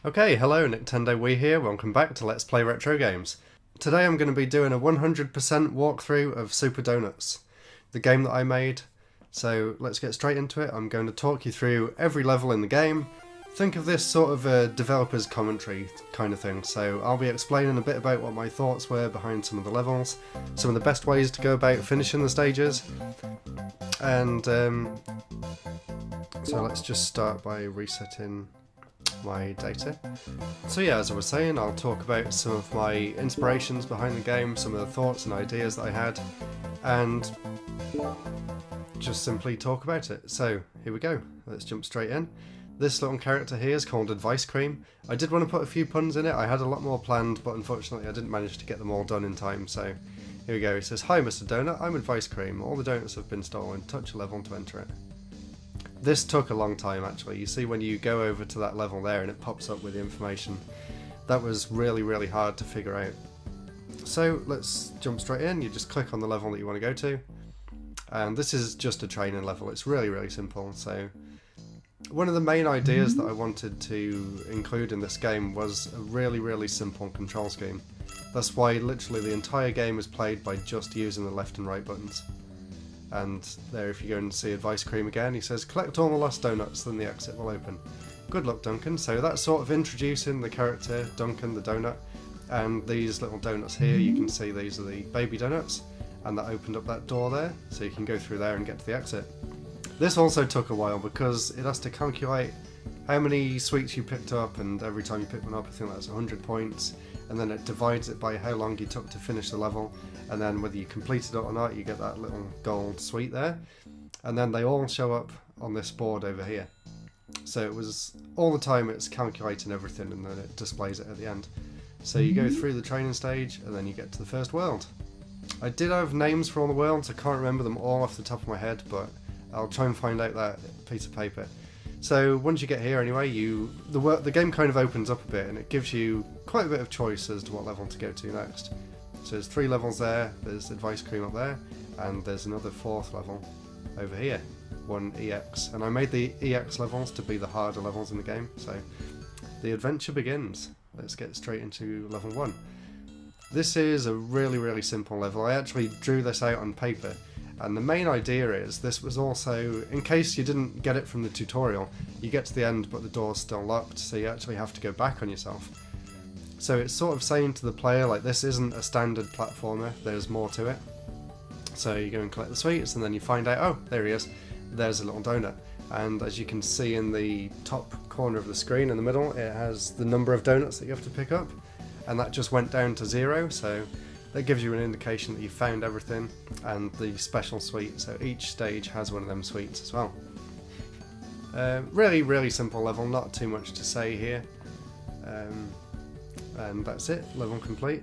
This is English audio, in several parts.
Okay, hello, Nintendo Wii here, welcome back to Let's Play Retro Games. Today I'm going to be doing a 100% walkthrough of Super Donuts, the game that I made. So let's get straight into it. I'm going to talk you through every level in the game. Think of this sort of a developer's commentary kind of thing. So I'll be explaining a bit about what my thoughts were behind some of the levels, some of the best ways to go about finishing the stages, and so let's just start by resetting my data. So yeah, as I was saying, I'll talk about some of my inspirations behind the game, some of the thoughts and ideas that I had, and just simply talk about it. So here we go, let's jump straight in. This little character here is called Advice Cream. I did want to put a few puns in it, I had a lot more planned, but unfortunately I didn't manage to get them all done in time, so here we go. It says, "Hi Mr. Donut, I'm Advice Cream. All the donuts have been stolen. Touch a level to enter it." This took a long time actually. You see when you go over to that level there and it pops up with the information. That was really hard to figure out. So let's jump straight in. You just click on the level that you want to go to. And this is just a training level. It's really simple. So one of the main ideas that I wanted to include in this game was a really simple control scheme. That's why literally the entire game is played by just using the left and right buttons. And there, if you go and see Advice Cream again, he says, "Collect all the lost donuts, then the exit will open." Good luck, Duncan. So that's sort of introducing the character, Duncan the donut. And these little donuts here, you can see these are the baby donuts. And that opened up that door there, so you can go through there and get to the exit. This also took a while because it has to calculate how many sweets you picked up, and every time you pick one up, I think that's 100 points. And then it divides it by how long you took to finish the level, and then whether you completed it or not, you get that little gold sweet there. And then they all show up on this board over here. So it was all the time it's calculating everything, and then it displays it at the end. So you go through the training stage, and then you get to the first world. I did have names for all the worlds. I can't remember them all off the top of my head, but I'll try and find out that piece of paper. So once you get here anyway, the game kind of opens up a bit and it gives you quite a bit of choice as to what level to go to next. So there's 3 levels there, there's Advice Cream up there, and there's another 4th level over here, 1 EX. And I made the EX levels to be the harder levels in the game, so the adventure begins. Let's get straight into level 1. This is a really simple level. I actually drew this out on paper. And the main idea is, this was also, in case you didn't get it from the tutorial, you get to the end but the door's still locked, so you actually have to go back on yourself. So it's sort of saying to the player, like, this isn't a standard platformer, there's more to it. So you go and collect the sweets, and then you find out, oh, there he is, there's a little donut. And as you can see in the top corner of the screen in the middle, it has the number of donuts that you have to pick up, and that just went down to 0, so that gives you an indication that you found everything, and the special sweet, so each stage has one of them sweets as well. Really simple level, not too much to say here. And that's it, level complete.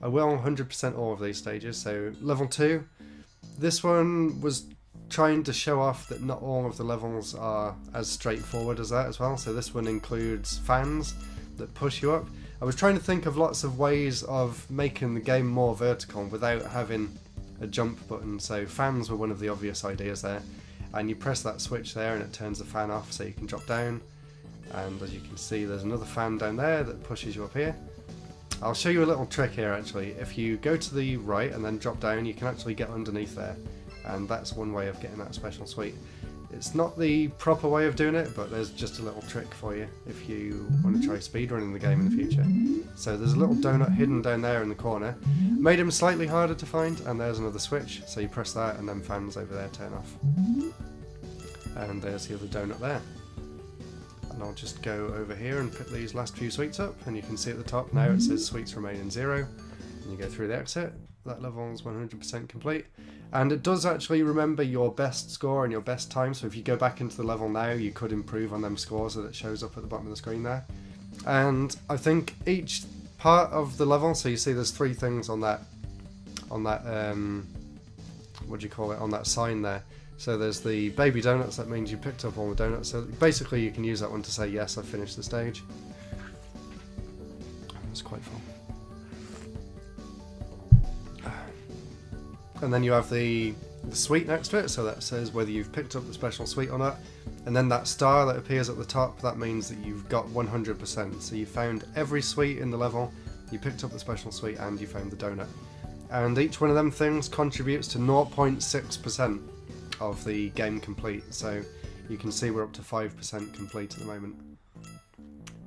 I will 100% all of these stages, so level 2. This one was trying to show off that not all of the levels are as straightforward as that as well, so this one includes fans that push you up. I was trying to think of lots of ways of making the game more vertical without having a jump button, so fans were one of the obvious ideas there. And you press that switch there and it turns the fan off so you can drop down. And as you can see, there's another fan down there that pushes you up here. I'll show you a little trick here actually. If you go to the right and then drop down, you can actually get underneath there. And that's one way of getting that special sweet. It's not the proper way of doing it, but there's just a little trick for you if you want to try speedrunning the game in the future. So there's a little donut hidden down there in the corner. Made him slightly harder to find, and there's another switch, so you press that and then fans over there turn off. And there's the other donut there. And I'll just go over here and pick these last few sweets up, and you can see at the top now it says sweets remaining 0. And you go through the exit. That level's 100% complete. And it does actually remember your best score and your best time, so if you go back into the level now, you could improve on them scores that it shows up at the bottom of the screen there. And I think each part of the level, so you see there's 3 things on that what do you call it, on that sign there. So there's the baby donuts, that means you picked up all the donuts, so basically you can use that one to say, yes, I've finished the stage. It's quite fun. And then you have the sweet next to it, so that says whether you've picked up the special sweet or not. And then that star that appears at the top, that means that you've got 100%. So you found every sweet in the level, you picked up the special sweet, and you found the donut. And each one of them things contributes to 0.6% of the game complete. So you can see we're up to 5% complete at the moment.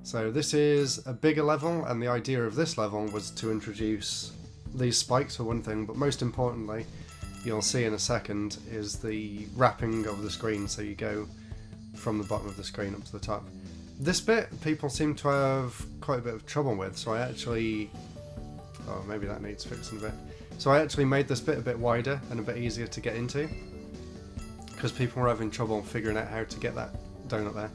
So this is a bigger level, and the idea of this level was to introduce these spikes for one thing, but most importantly, you'll see in a second, is the wrapping of the screen, so you go from the bottom of the screen up to the top. This bit, people seem to have quite a bit of trouble with, so I actually... oh, maybe that needs fixing a bit. So I actually made this bit a bit wider and a bit easier to get into, because people were having trouble figuring out how to get that donut there.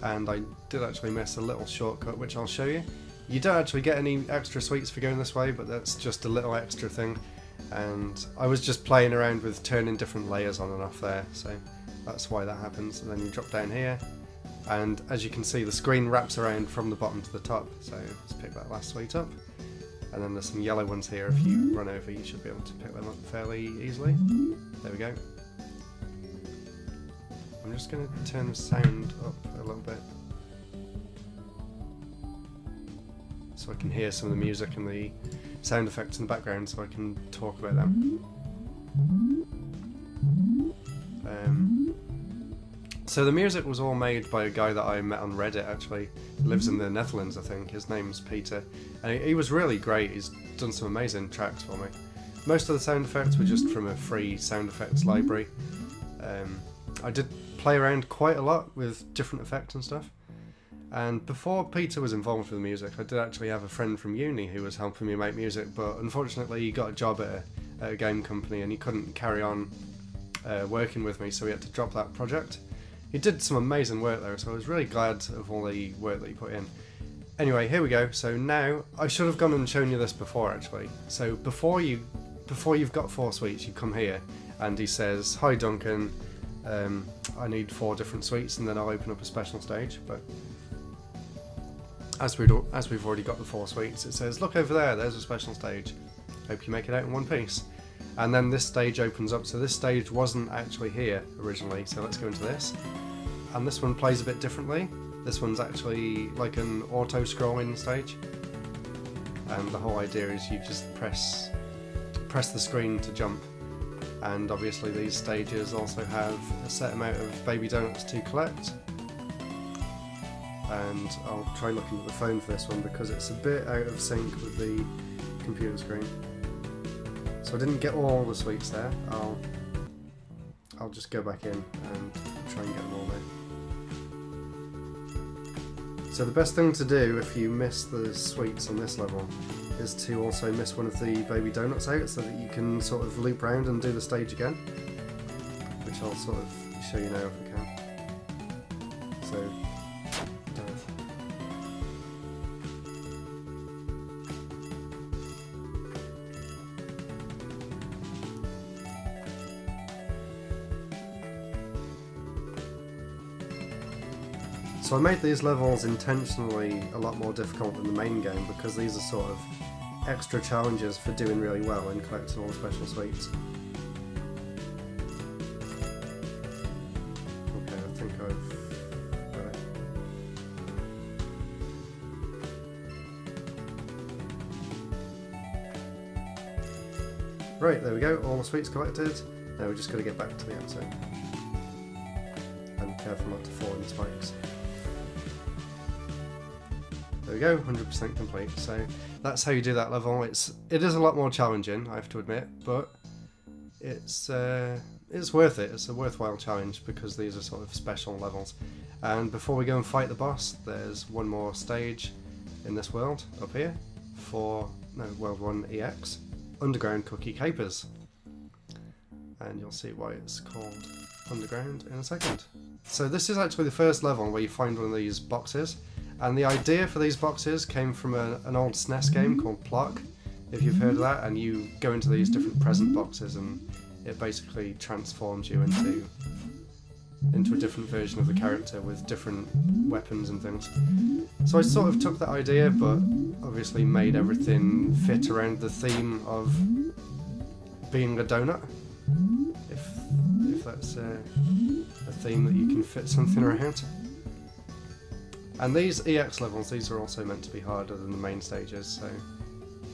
And I did actually miss a little shortcut, which I'll show you. You don't actually get any extra sweets for going this way, but that's just a little extra thing. And I was just playing around with turning different layers on and off there, so that's why that happens. And then you drop down here, and as you can see, the screen wraps around from the bottom to the top. So let's pick that last sweet up. And then there's some yellow ones here. If you run over, you should be able to pick them up fairly easily. There we go. I'm just going to turn the sound up a little bit, so I can hear some of the music and the sound effects in the background, so I can talk about them. So the music was all made by a guy that I met on Reddit, actually. He lives in the Netherlands, I think. His name's Peter. And he was really great. He's done some amazing tracks for me. Most of the sound effects were just from a free sound effects library. I did play around quite a lot with different effects and stuff. And before Peter was involved with the music, I did actually have a friend from uni who was helping me make music, but unfortunately he got a job at a game company and he couldn't carry on working with me, so he had to drop that project. He did some amazing work there, so I was really glad of all the work that he put in. Anyway, here we go. So now, I should have gone and shown you this before actually. So before you've got 4 sweets, you come here and he says, "Hi Duncan, I need 4 different sweets," and then I'll open up a special stage. But as we've already got the 4 sweets, it says, "Look over there, there's a special stage. Hope you make it out in one piece." And then this stage opens up. So this stage wasn't actually here originally, so let's go into this. And this one plays a bit differently. This one's actually like an auto-scrolling stage. And the whole idea is you just press the screen to jump. And obviously these stages also have a set amount of baby donuts to collect. And I'll try looking at the phone for this one because it's a bit out of sync with the computer screen. So I didn't get all the sweets there. I'll just go back in and try and get them all there. So the best thing to do if you miss the sweets on this level is to also miss one of the baby donuts out, so that you can sort of loop round and do the stage again, which I'll sort of show you now if I can. So So I made these levels intentionally a lot more difficult than the main game, because these are sort of extra challenges for doing really well and collecting all the special sweets. Okay, I think I've got it. Right, there we go, all the sweets collected. Now we're just going to get back to the answer. And careful not to fall in the spikes. There we go, 100% complete. So that's how you do that level. It is a lot more challenging, I have to admit, but it's worth it. It's a worthwhile challenge because these are sort of special levels. And before we go and fight the boss, there's one more stage in this world up here for World 1 EX, Underground Cookie Capers. And you'll see why it's called Underground in a second. So this is actually the first level where you find one of these boxes. And the idea for these boxes came from an old SNES game called Plock, if you've heard of that, and you go into these different present boxes and it basically transforms you into a different version of the character with different weapons and things. So I sort of took that idea, but obviously made everything fit around the theme of being a donut, that's a theme that you can fit something around. And these EX levels, these are also meant to be harder than the main stages, so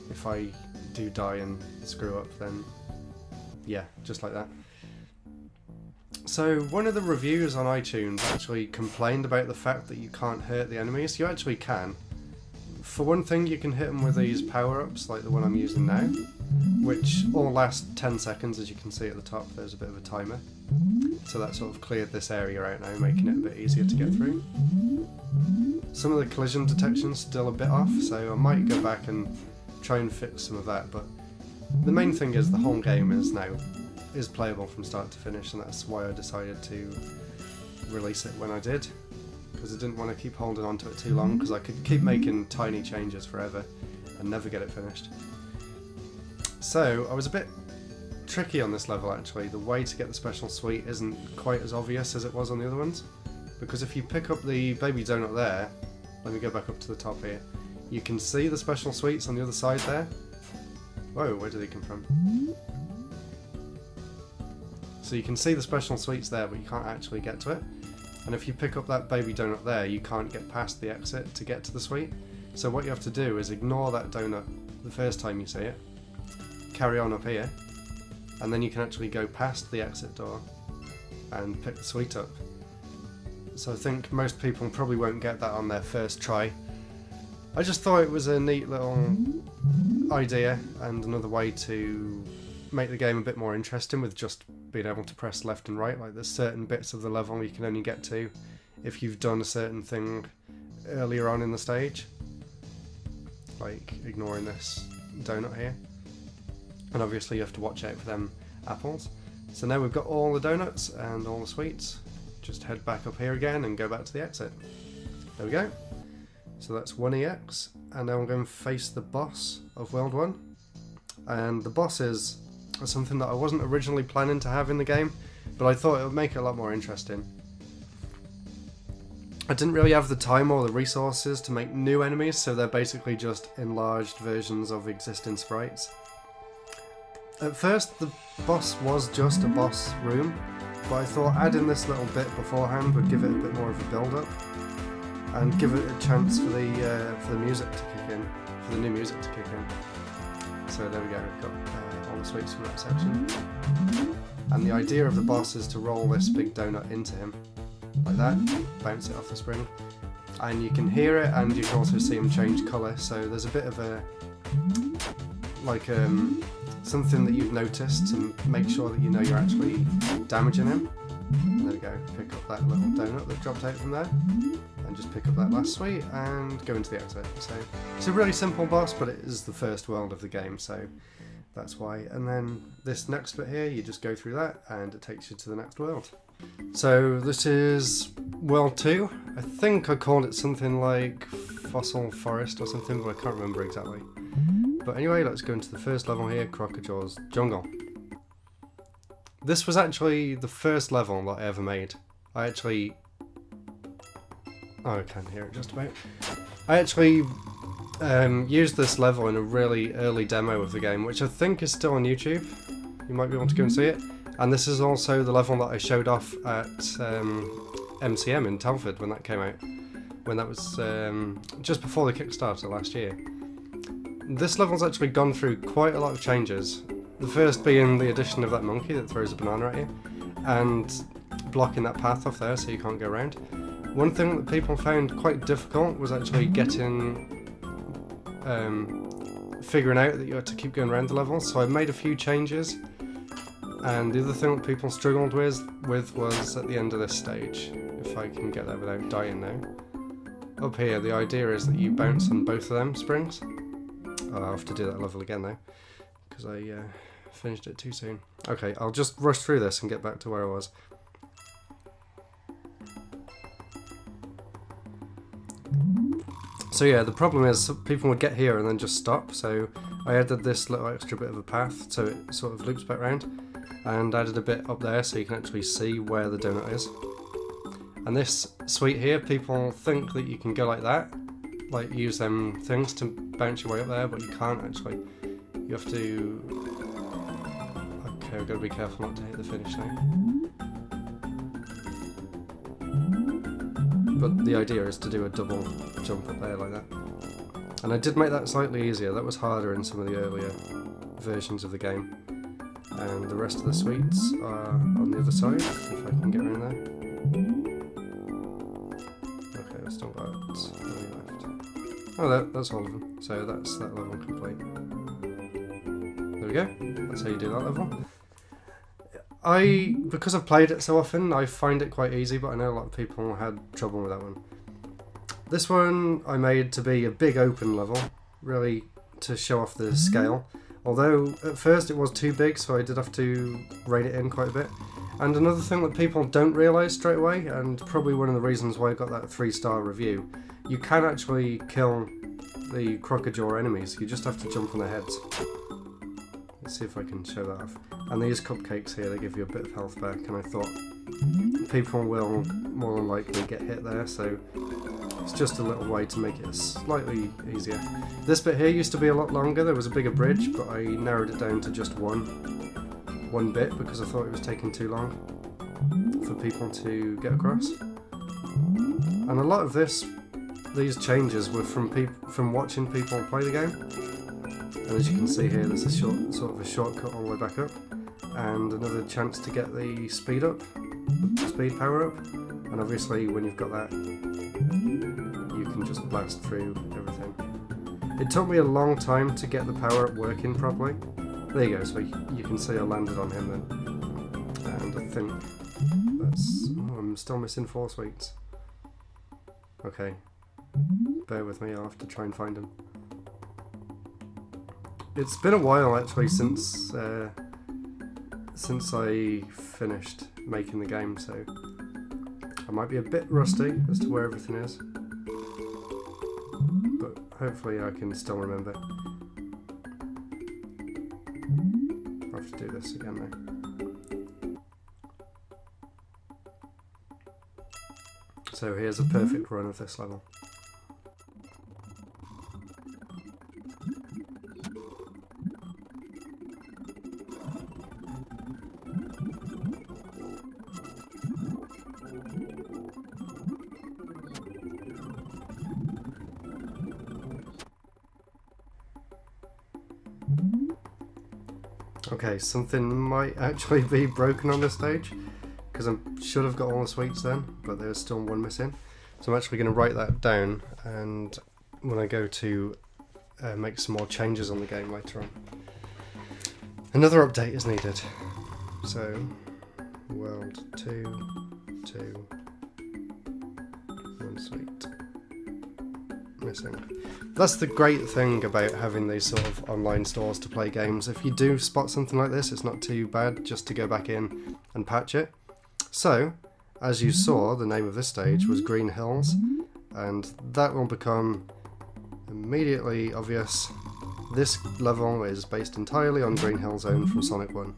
if I do die and screw up, then yeah, just like that. So one of the reviews on iTunes actually complained about the fact that you can't hurt the enemies. You actually can. For one thing, you can hit them with these power-ups, like the one I'm using now, which all last 10 seconds, as you can see at the top. There's a bit of a timer. So that sort of cleared this area out now, making it a bit easier to get through. Some of the collision detection's still a bit off, so I might go back and try and fix some of that, but the main thing is the whole game is playable from start to finish, and that's why I decided to release it when I did, because I didn't want to keep holding on to it too long, because I could keep making tiny changes forever and never get it finished. So I was a bit tricky on this level actually. The way to get the special sweet isn't quite as obvious as it was on the other ones, because if you pick up the baby donut there, let me go back up to the top here, you can see the special sweets on the other side there. Whoa, where did they come from? So you can see the special sweets there, but you can't actually get to it. And if you pick up that baby donut there, you can't get past the exit to get to the sweet. So what you have to do is ignore that donut the first time you see it, carry on up here, and then you can actually go past the exit door and pick the sweet up. So I think most people probably won't get that on their first try. I just thought it was a neat little idea and another way to make the game a bit more interesting with just being able to press left and right. Like there's certain bits of the level you can only get to if you've done a certain thing earlier on in the stage, like ignoring this donut here, and obviously you have to watch out for them apples. So now we've got all the donuts and all the sweets, just head back up here again and go back to the exit. There we go. So that's 1EX, and now I'm going to face the boss of World 1. And the boss is something that I wasn't originally planning to have in the game, but I thought it would make it a lot more interesting. I didn't really have the time or the resources to make new enemies, so they're basically just enlarged versions of existing sprites. At first the boss was just a boss room, but I thought adding this little bit beforehand would give it a bit more of a build-up and give it a chance for the music to kick in, for the new music to kick in. So there we go, we've got all the sweets from that section. And the idea of the boss is to roll this big donut into him, like that, bounce it off the spring. And you can hear it, and you can also see him change colour, so there's a bit of a, like something that you've noticed to make sure that you know you're actually damaging him. And there we go, pick up that little donut that dropped out from there, and just pick up that last sweet and go into the exit. So it's a really simple boss, but it is the first world of the game, so that's why. And then this next bit here, you just go through that and it takes you to the next world. So this is World 2. I think I called it something like Fossil Forest or something, but I can't remember exactly. But anyway, let's go into the first level here, Crocodile's Jungle. This was actually the first level that I ever made. I actually... oh, I can hear it just about. I actually used this level in a really early demo of the game, which I think is still on YouTube. You might be able to go and see it. And this is also the level that I showed off at MCM in Telford when that came out. When that was just before the Kickstarter last year. This level's actually gone through quite a lot of changes. The first being the addition of that monkey that throws a banana at you, and blocking that path off there so you can't go around. One thing that people found quite difficult was actually figuring out that you had to keep going around the level, so I made a few changes. And the other thing that people struggled with was at the end of this stage, if I can get there without dying now. Up here, the idea is that you bounce on both of them springs. I'll have to do that level again though, because I finished it too soon. Okay, I'll just rush through this and get back to where I was. So yeah, the problem is people would get here and then just stop, so I added this little extra bit of a path so it sort of loops back round, and added a bit up there so you can actually see where the donut is. And this sweet here, people think that you can go like that, like use them things to bounce your way up there, but you can't actually. You have to... okay, I've got to be careful not to hit the finish now. but the idea is to do a double jump up there like that. And I did make that slightly easier. That was harder in some of the earlier versions of the game. And the rest of the suites are on the other side, if I can get around there. Okay, I've still got only left. Oh, that's all of them. So that's that level complete. There we go. That's how you do that level. Because I've played it so often, I find it quite easy, but I know a lot of people had trouble with that one. This one I made to be a big open level, really to show off the scale. Although at first it was too big, so I did have to rein it in quite a bit. And another thing that people don't realise straight away, and probably one of the reasons why I got that 3-star review, you can actually kill the crocodile enemies. You just have to jump on their heads. Let's see if I can show that off. And these cupcakes here, they give you a bit of health back, and I thought people will more than likely get hit there, so it's just a little way to make it slightly easier. This bit here used to be a lot longer. There was a bigger bridge, but I narrowed it down to just one bit because I thought it was taking too long for people to get across. And a lot of these changes were from watching people play the game. And as you can see here, there's a sort of a shortcut all the way back up, and another chance to get the speed power up. And obviously, when you've got that, you can just blast through everything. It took me a long time to get the power up working properly. There you go, so you can see I landed on him then. And I think that's... Oh, I'm still missing 4 sweets. Okay. Bear with me, I'll have to try and find him. It's been a while actually since I finished making the game, so I might be a bit rusty as to where everything is, but hopefully I can still remember. I'll have to do this again now. So here's a perfect run of this level. Okay, something might actually be broken on this stage, because I should have got all the sweets then, but there's still one missing. So I'm actually going to write that down, and when I go to make some more changes on the game later on. Another update is needed. So, world 2, 1 sweet. Missing. That's the great thing about having these sort of online stores to play games. If you do spot something like this, it's not too bad just to go back in and patch it. So, as you saw, the name of this stage was Green Hills, and that will become immediately obvious. This level is based entirely on Green Hill Zone from Sonic 1.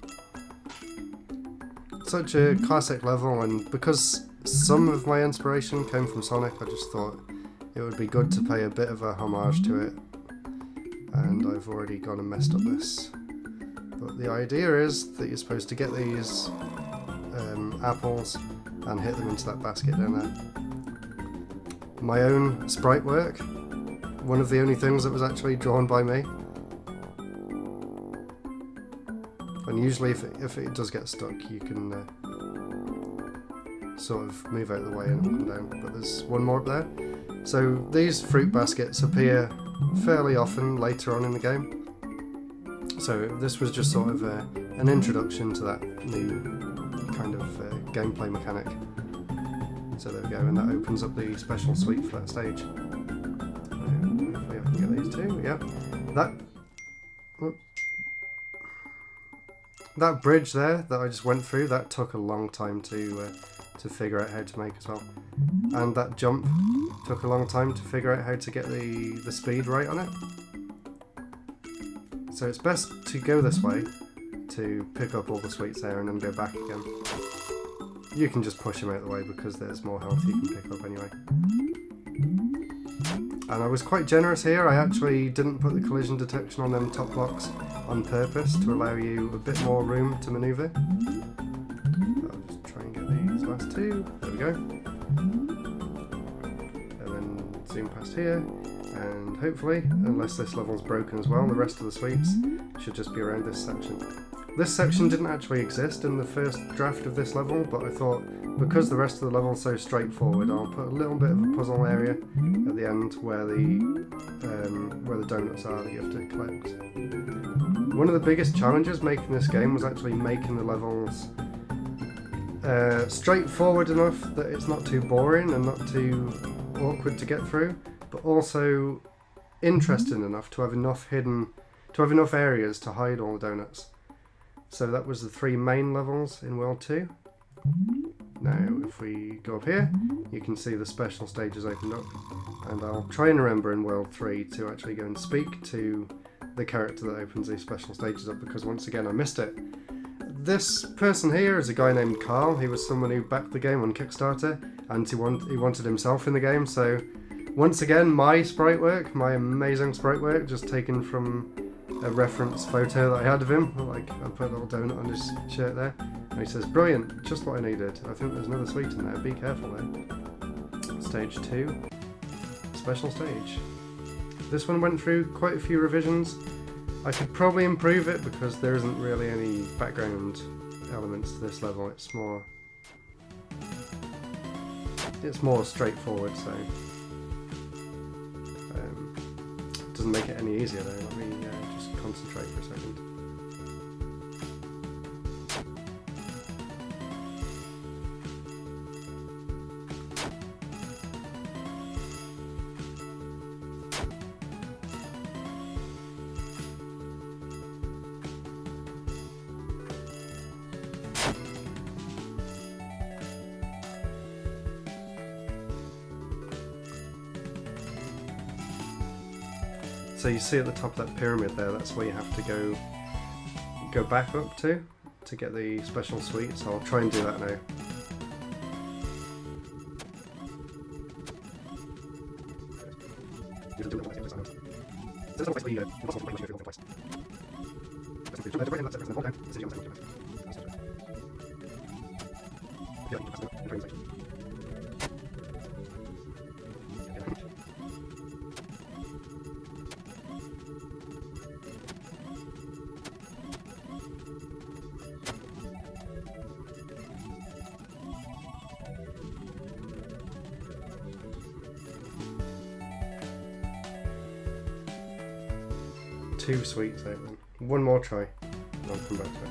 Such a classic level, and because some of my inspiration came from Sonic, I just thought it would be good to pay a bit of a homage to it. And I've already gone and messed up this. But the idea is that you're supposed to get these apples and hit them into that basket down there. My own sprite work, one of the only things that was actually drawn by me. And usually if it does get stuck, you can sort of move out of the way and it will come down. But there's one more up there. So these fruit baskets appear fairly often later on in the game. So this was just sort of an introduction to that new kind of gameplay mechanic. So there we go, and that opens up the special suite for that stage. Hopefully I can get these two. Yep. That bridge there that I just went through, that took a long time to figure out how to make as well. And that jump took a long time to figure out how to get the speed right on it. So it's best to go this way to pick up all the sweets there and then go back again. You can just push them out of the way because there's more health you can pick up anyway. And I was quite generous here. I actually didn't put the collision detection on them top blocks on purpose to allow you a bit more room to manoeuvre. I'll just try and get these last two. There we go. zoom past here, and hopefully, unless this level's broken as well, the rest of the suites should just be around this section. This section didn't actually exist in the first draft of this level, but I thought because the rest of the level is so straightforward, I'll put a little bit of a puzzle area at the end where the donuts are that you have to collect. One of the biggest challenges making this game was actually making the levels straightforward enough that it's not too boring and not too awkward to get through, but also interesting enough to have enough areas to hide all the donuts. So that was the 3 main levels in World 2. Now if we go up here, you can see the special stages opened up, and I'll try and remember in World 3 to actually go and speak to the character that opens these special stages up, because once again I missed it. This person here is a guy named Carl. He was someone who backed the game on Kickstarter, and he wanted himself in the game, so once again my sprite work, my amazing sprite work, just taken from a reference photo that I had of him. Like, I put a little donut on his shirt there, and he says, "Brilliant, just what I needed. I think there's another sweet in there, be careful there." Stage 2, special stage. This one went through quite a few revisions. I could probably improve it because there isn't really any background elements to this level. It's more straightforward, so it doesn't make it any easier though. Let me just concentrate for a second. So you see at the top of that pyramid there, that's where you have to go back up to get the special suite, so I'll try and do that now. Two sweets out then. One more try, and I'll come back to it.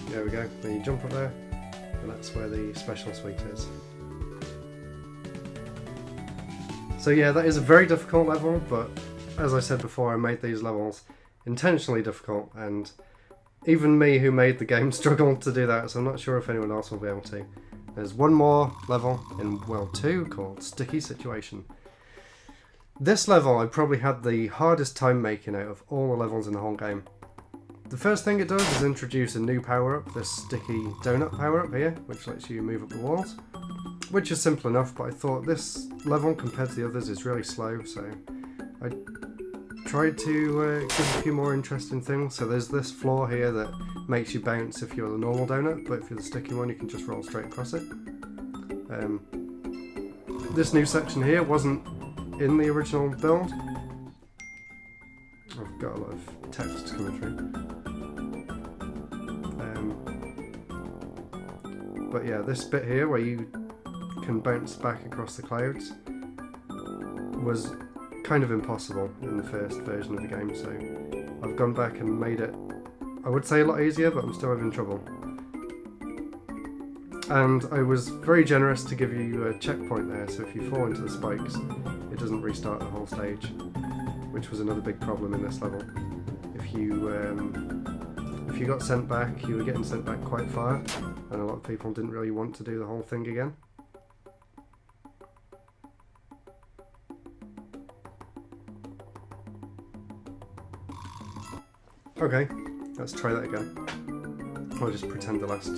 There we go, then you jump up there, and that's where the special suite is. So yeah, that is a very difficult level, but as I said before, I made these levels intentionally difficult, and even me who made the game struggled to do that, so I'm not sure if anyone else will be able to. There's one more level in World 2 called Sticky Situation. This level I probably had the hardest time making out of all the levels in the whole game. The first thing it does is introduce a new power-up, this sticky donut power-up here, which lets you move up the walls, which is simple enough, but I thought this level compared to the others is really slow, so I tried to give a few more interesting things. So there's this floor here that makes you bounce if you're the normal donut, but if you're the sticky one you can just roll straight across it. This new section here wasn't in the original build. I've got a lot of text coming through. But yeah, this bit here where you can bounce back across the clouds was kind of impossible in the first version of the game, so I've gone back and made it, I would say, a lot easier, but I'm still having trouble. And I was very generous to give you a checkpoint there, so if you fall into the spikes, it doesn't restart the whole stage, which was another big problem in this level. If you got sent back, you were getting sent back quite far, and a lot of people didn't really want to do the whole thing again. Okay, let's try that again. I'll just pretend the last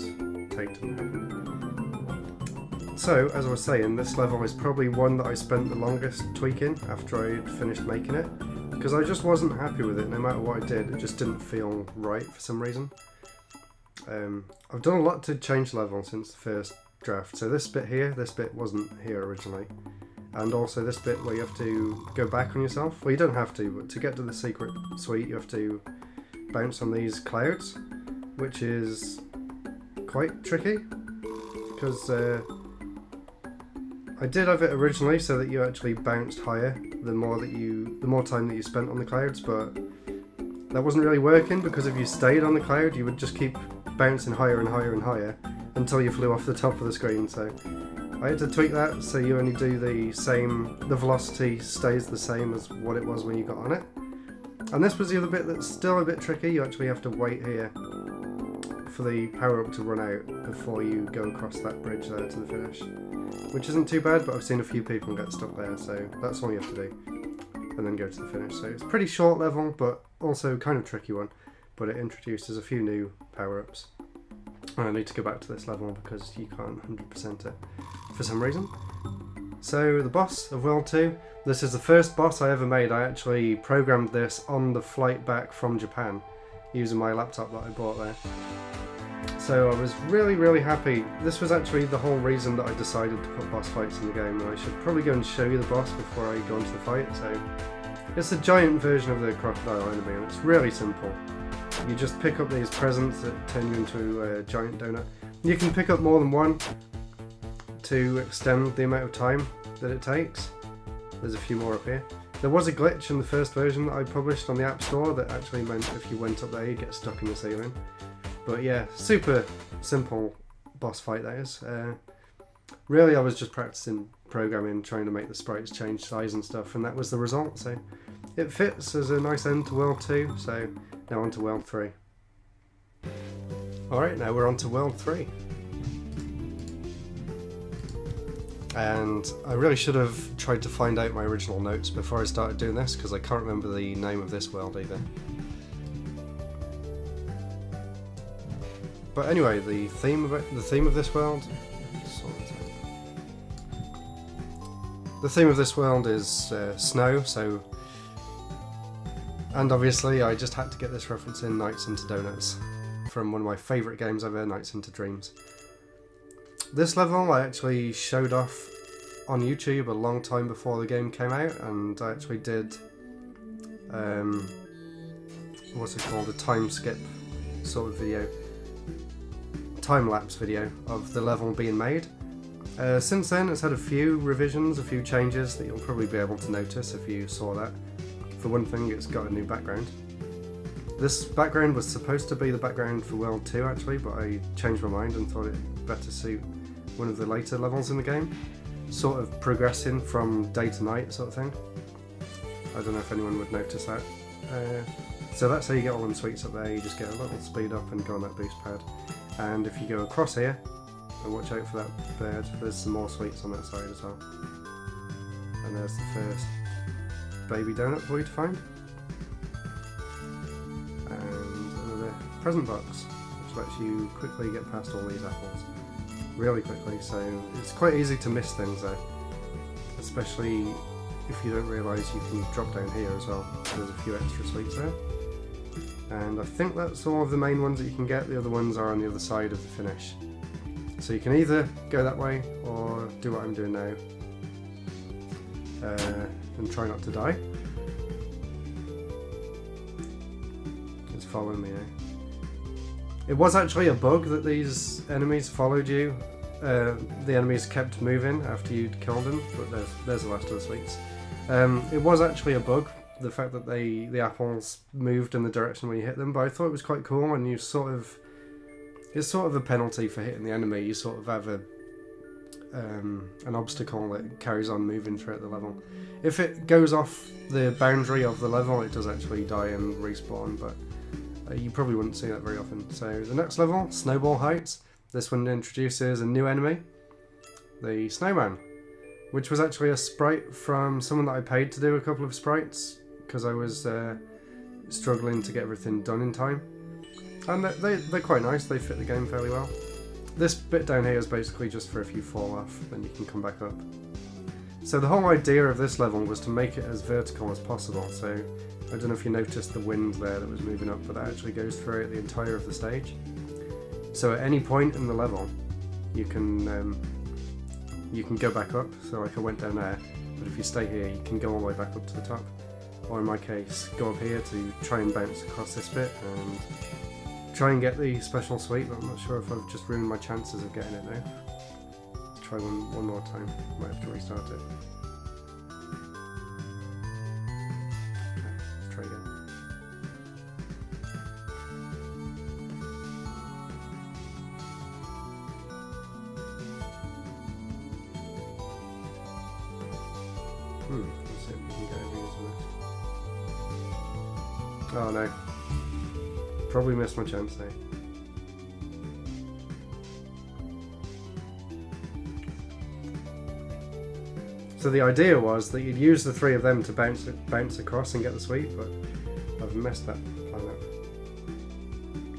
take didn't happen. So, as I was saying, this level is probably one that I spent the longest tweaking after I'd finished making it, because I just wasn't happy with it. No matter what I did, it just didn't feel right for some reason. I've done a lot to change the level since the first draft. So this bit here, this bit wasn't here originally. And also this bit where you have to go back on yourself. Well, you don't have to, but to get to the secret suite you have to bounce on these clouds, which is quite tricky, because I did have it originally so that you actually bounced higher the more time that you spent on the clouds, but that wasn't really working, because if you stayed on the cloud you would just keep bouncing higher and higher and higher until you flew off the top of the screen. So I had to tweak that so you only do the velocity stays the same as what it was when you got on it. And this was the other bit that's still a bit tricky. You actually have to wait here for the power up to run out before you go across that bridge there to the finish, which isn't too bad, but I've seen a few people get stuck there, so that's all you have to do, and then go to the finish. So it's a pretty short level, but also kind of tricky one, but it introduces a few new power-ups. And I need to go back to this level because you can't 100% it for some reason. So the boss of World 2, this is the first boss I ever made. I actually programmed this on the flight back from Japan using my laptop that I bought there. So I was really, really happy. This was actually the whole reason that I decided to put boss fights in the game, and I should probably go and show you the boss before I go into the fight. So it's a giant version of the crocodile enemy, and it's really simple. You just pick up these presents that turn you into a giant donut. You can pick up more than one to extend the amount of time that it takes. There's a few more up here. There was a glitch in the first version that I published on the App Store that actually meant if you went up there you'd get stuck in the ceiling. But yeah, super simple boss fight that is. Really I was just practicing programming, trying to make the sprites change size and stuff, and that was the result. So it fits as a nice end to World 2, so now on to World 3. Alright, now we're on to World 3. And I really should have tried to find out my original notes before I started doing this, because I can't remember the name of this world either. But anyway, the theme of this world. The theme of this world is snow. So, and obviously, I just had to get this reference in Nights into Donuts from one of my favourite games ever, Nights into Dreams. This level I actually showed off on YouTube a long time before the game came out, and I actually did what's it called, a time skip sort of video. Time-lapse video of the level being made. Since then it's had a few revisions, a few changes that you'll probably be able to notice if you saw that. For one thing, it's got a new background. This background was supposed to be the background for World 2 actually, but I changed my mind and thought it better suit one of the later levels in the game. Sort of progressing from day to night sort of thing. I don't know if anyone would notice that. So that's how you get all them sweets up there. You just get a little speed up and go on that boost pad. And if you go across here, and watch out for that bird, there's some more sweets on that side as well. And there's the first baby donut for you to find. And another present box, which lets you quickly get past all these apples. Really quickly, so it's quite easy to miss things there. Especially if you don't realise you can drop down here as well. There's a few extra sweets there. And I think that's all of the main ones that you can get. The other ones are on the other side of the finish. So you can either go that way or do what I'm doing now and try not to die. It's following me now. It was actually a bug that these enemies followed you. The enemies kept moving after you'd killed them, but there's the last of the sweets. It was actually a bug, the fact that the apples moved in the direction when you hit them, but I thought it was quite cool, and it's sort of a penalty for hitting the enemy. You sort of have an obstacle that carries on moving throughout the level. If it goes off the boundary of the level, it does actually die and respawn, but you probably wouldn't see that very often. So the next level, Snowball Heights. This one introduces a new enemy, the Snowman, which was actually a sprite from someone that I paid to do a couple of sprites, because I was struggling to get everything done in time. And they're quite nice, they fit the game fairly well. This bit down here is basically just for if you fall off, then you can come back up. So the whole idea of this level was to make it as vertical as possible, so I don't know if you noticed the wind there that was moving up, but that actually goes throughout the entire of the stage. So at any point in the level, you can go back up, so like I went down there, but if you stay here you can go all the way back up to the top. Or in my case, go up here to try and bounce across this bit and try and get the special sweep, but I'm not sure if I've just ruined my chances of getting it now. Let's try one more time, might have to restart it. Okay, let's try again. Let's see if we can get over this. Oh no. Probably missed my chance there. So the idea was that you'd use the three of them to bounce across and get the sweep, but I've messed that plan up.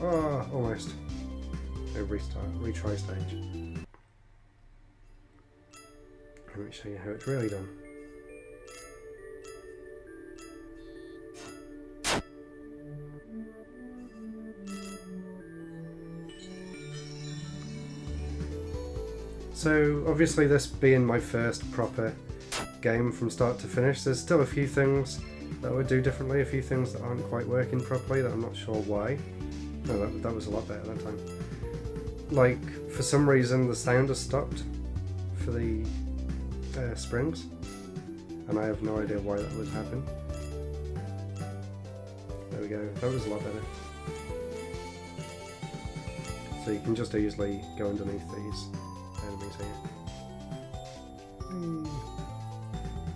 Oh, almost. No, retry stage. Let me show you how it's really done. So obviously this being my first proper game from start to finish, there's still a few things that I would do differently, a few things that aren't quite working properly that I'm not sure why. No, that was a lot better that time. Like, for some reason the sound has stopped for the springs, and I have no idea why that would happen. There we go, that was a lot better. So you can just easily go underneath these enemies here.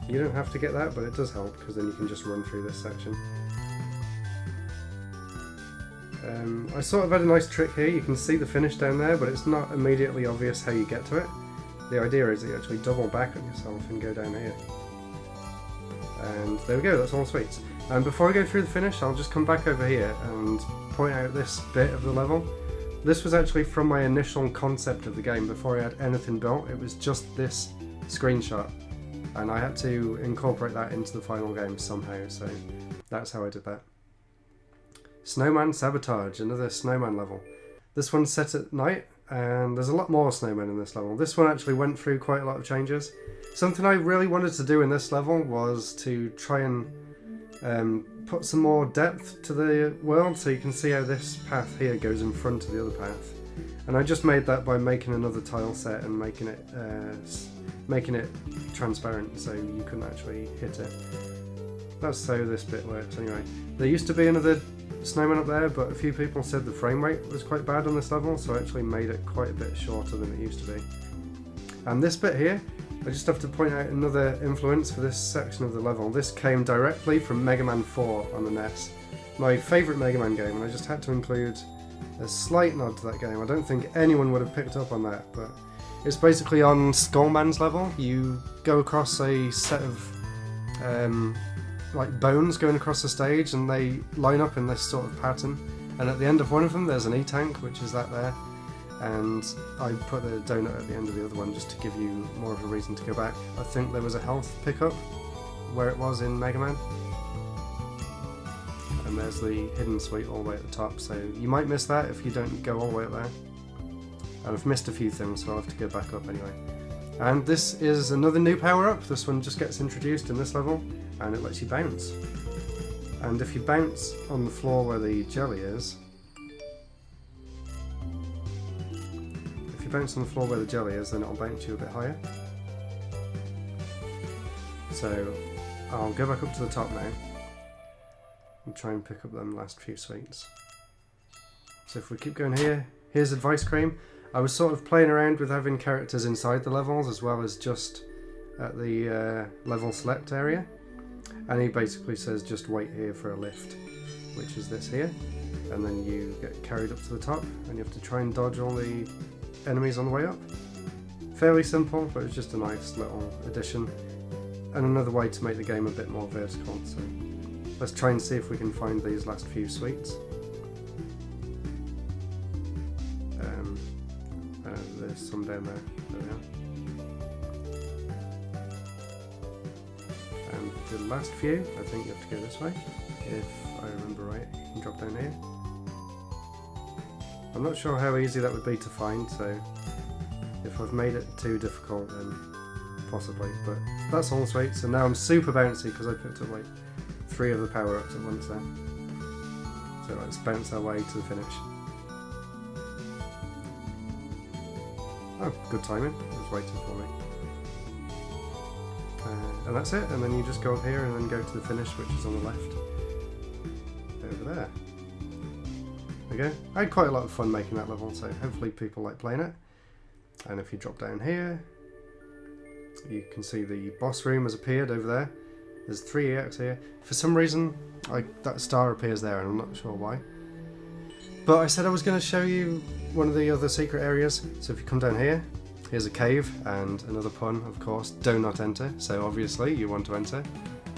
You don't have to get that, but it does help because then you can just run through this section. I sort of had a nice trick here. You can see the finish down there, but it's not immediately obvious how you get to it. The idea is that you actually double back on yourself and go down here. And there we go, that's all sweets. And before I go through the finish, I'll just come back over here and point out this bit of the level. This was actually from my initial concept of the game before I had anything built. It was just this screenshot, and I had to incorporate that into the final game somehow, so that's how I did that. Snowman Sabotage, another snowman level. This one's set at night, and there's a lot more snowmen in this level. This one actually went through quite a lot of changes. Something I really wanted to do in this level was to try and put some more depth to the world, so you can see how this path here goes in front of the other path. And I just made that by making another tile set and making it transparent so you couldn't actually hit it. That's how this bit works anyway. There used to be another snowman up there, but a few people said the frame rate was quite bad on this level, so I actually made it quite a bit shorter than it used to be. And this bit here, I just have to point out another influence for this section of the level. This came directly from Mega Man 4 on the NES. My favourite Mega Man game, and I just had to include a slight nod to that game. I don't think anyone would have picked up on that, but it's basically on Skullman's level. You go across a set of like bones going across the stage, and they line up in this sort of pattern. And at the end of one of them there's an E-tank, which is that there. And I put a donut at the end of the other one just to give you more of a reason to go back. I think there was a health pickup where it was in Mega Man. And there's the hidden suite all the way at the top, so you might miss that if you don't go all the way up there. And I've missed a few things, so I'll have to go back up anyway. And this is another new power-up. This one just gets introduced in this level, and it lets you bounce. And if you bounce on the floor where the jelly is, then it'll bounce you a bit higher. So I'll go back up to the top now and try and pick up them last few sweets. So if we keep going here, here's Advice Cream. I was sort of playing around with having characters inside the levels as well as just at the level select area, and he basically says just wait here for a lift, which is this here, and then you get carried up to the top and you have to try and dodge all the enemies on the way up. Fairly simple, but it's just a nice little addition and another way to make the game a bit more vertical. So Let's try and see if we can find these last few sweets. There's some down there. There we are. And the last few, I think you have to go this way. If I remember right, you can drop down here. I'm not sure how easy that would be to find, so if I've made it too difficult, then possibly. But that's all sweet. So now I'm super bouncy because I picked up like 3 of the power-ups at once there. So let's bounce our way to the finish. Oh, good timing. It was waiting for me. And that's it. And then you just go up here and then go to the finish, which is on the left. Over there. There we go. I had quite a lot of fun making that level, so hopefully people like playing it. And if you drop down here, you can see the boss room has appeared over there. There's 3 EX here. For some reason, that star appears there, and I'm not sure why. But I said I was going to show you one of the other secret areas. So if you come down here, here's a cave, and another pun, of course, do not enter. So obviously you want to enter.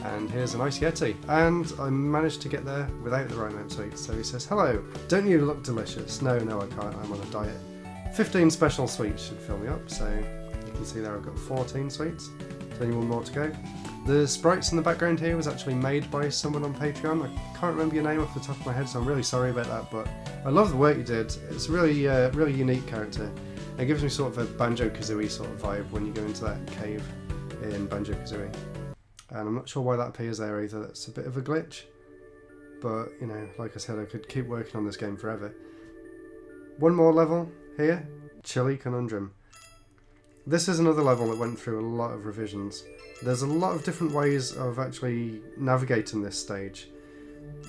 And here's an Ice Yeti. And I managed to get there without the right amount of sweets. So he says, hello, don't you look delicious? No, I can't, I'm on a diet. 15 special sweets should fill me up. So you can see there I've got 14 sweets. So only 1 more to go. The sprites in the background here was actually made by someone on Patreon. I can't remember your name off the top of my head, so I'm really sorry about that, but I love the work you did. It's a really, really unique character. It gives me sort of a Banjo-Kazooie sort of vibe when you go into that cave in Banjo-Kazooie. And I'm not sure why that appears there either. That's a bit of a glitch. But, you know, like I said, I could keep working on this game forever. 1 more level here. Chili Conundrum. This is another level that went through a lot of revisions. There's a lot of different ways of actually navigating this stage,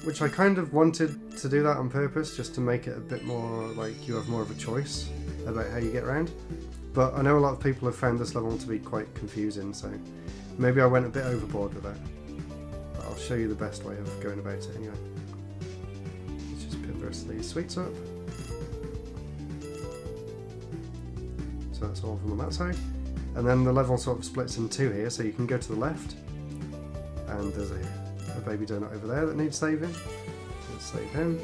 which I kind of wanted to do that on purpose, just to make it a bit more like you have more of a choice about how you get around. But I know a lot of people have found this level to be quite confusing, so maybe I went a bit overboard with that. But I'll show you the best way of going about it anyway. Let's just pick the rest of these sweets up. So that's all of them on that side. And then the level sort of splits in 2 here, so you can go to the left, and there's a baby donut over there that needs saving. Let's save him,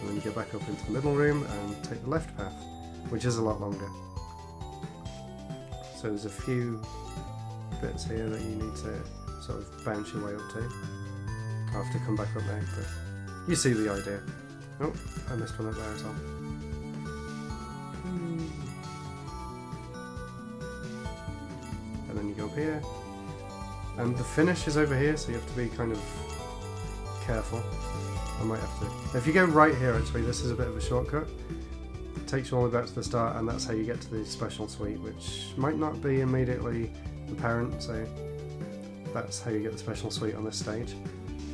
and then you go back up into the middle room and take the left path, which is a lot longer. So there's a few bits here that you need to sort of bounce your way up to. I'll have to come back up now, but you see the idea. Oh, I missed one up there as well. And then you go up here, and the finish is over here, so you have to be kind of careful. I might have to. If you go right here, actually, this is a bit of a shortcut. It takes you all the way back to the start, and that's how you get to the special suite, which might not be immediately apparent, so that's how you get the special suite on this stage.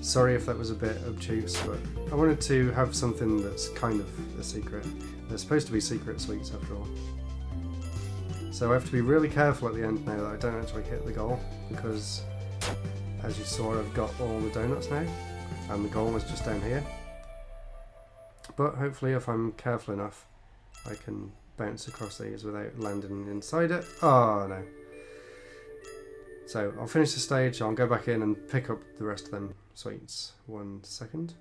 Sorry if that was a bit obtuse, but I wanted to have something that's kind of a secret. They're supposed to be secret suites after all. So I have to be really careful at the end now that I don't actually hit the goal, because as you saw, I've got all the donuts now, and the goal is just down here. But hopefully if I'm careful enough, I can bounce across these without landing inside it. Oh no. So I'll finish the stage, I'll go back in and pick up the rest of them sweets. 1 second.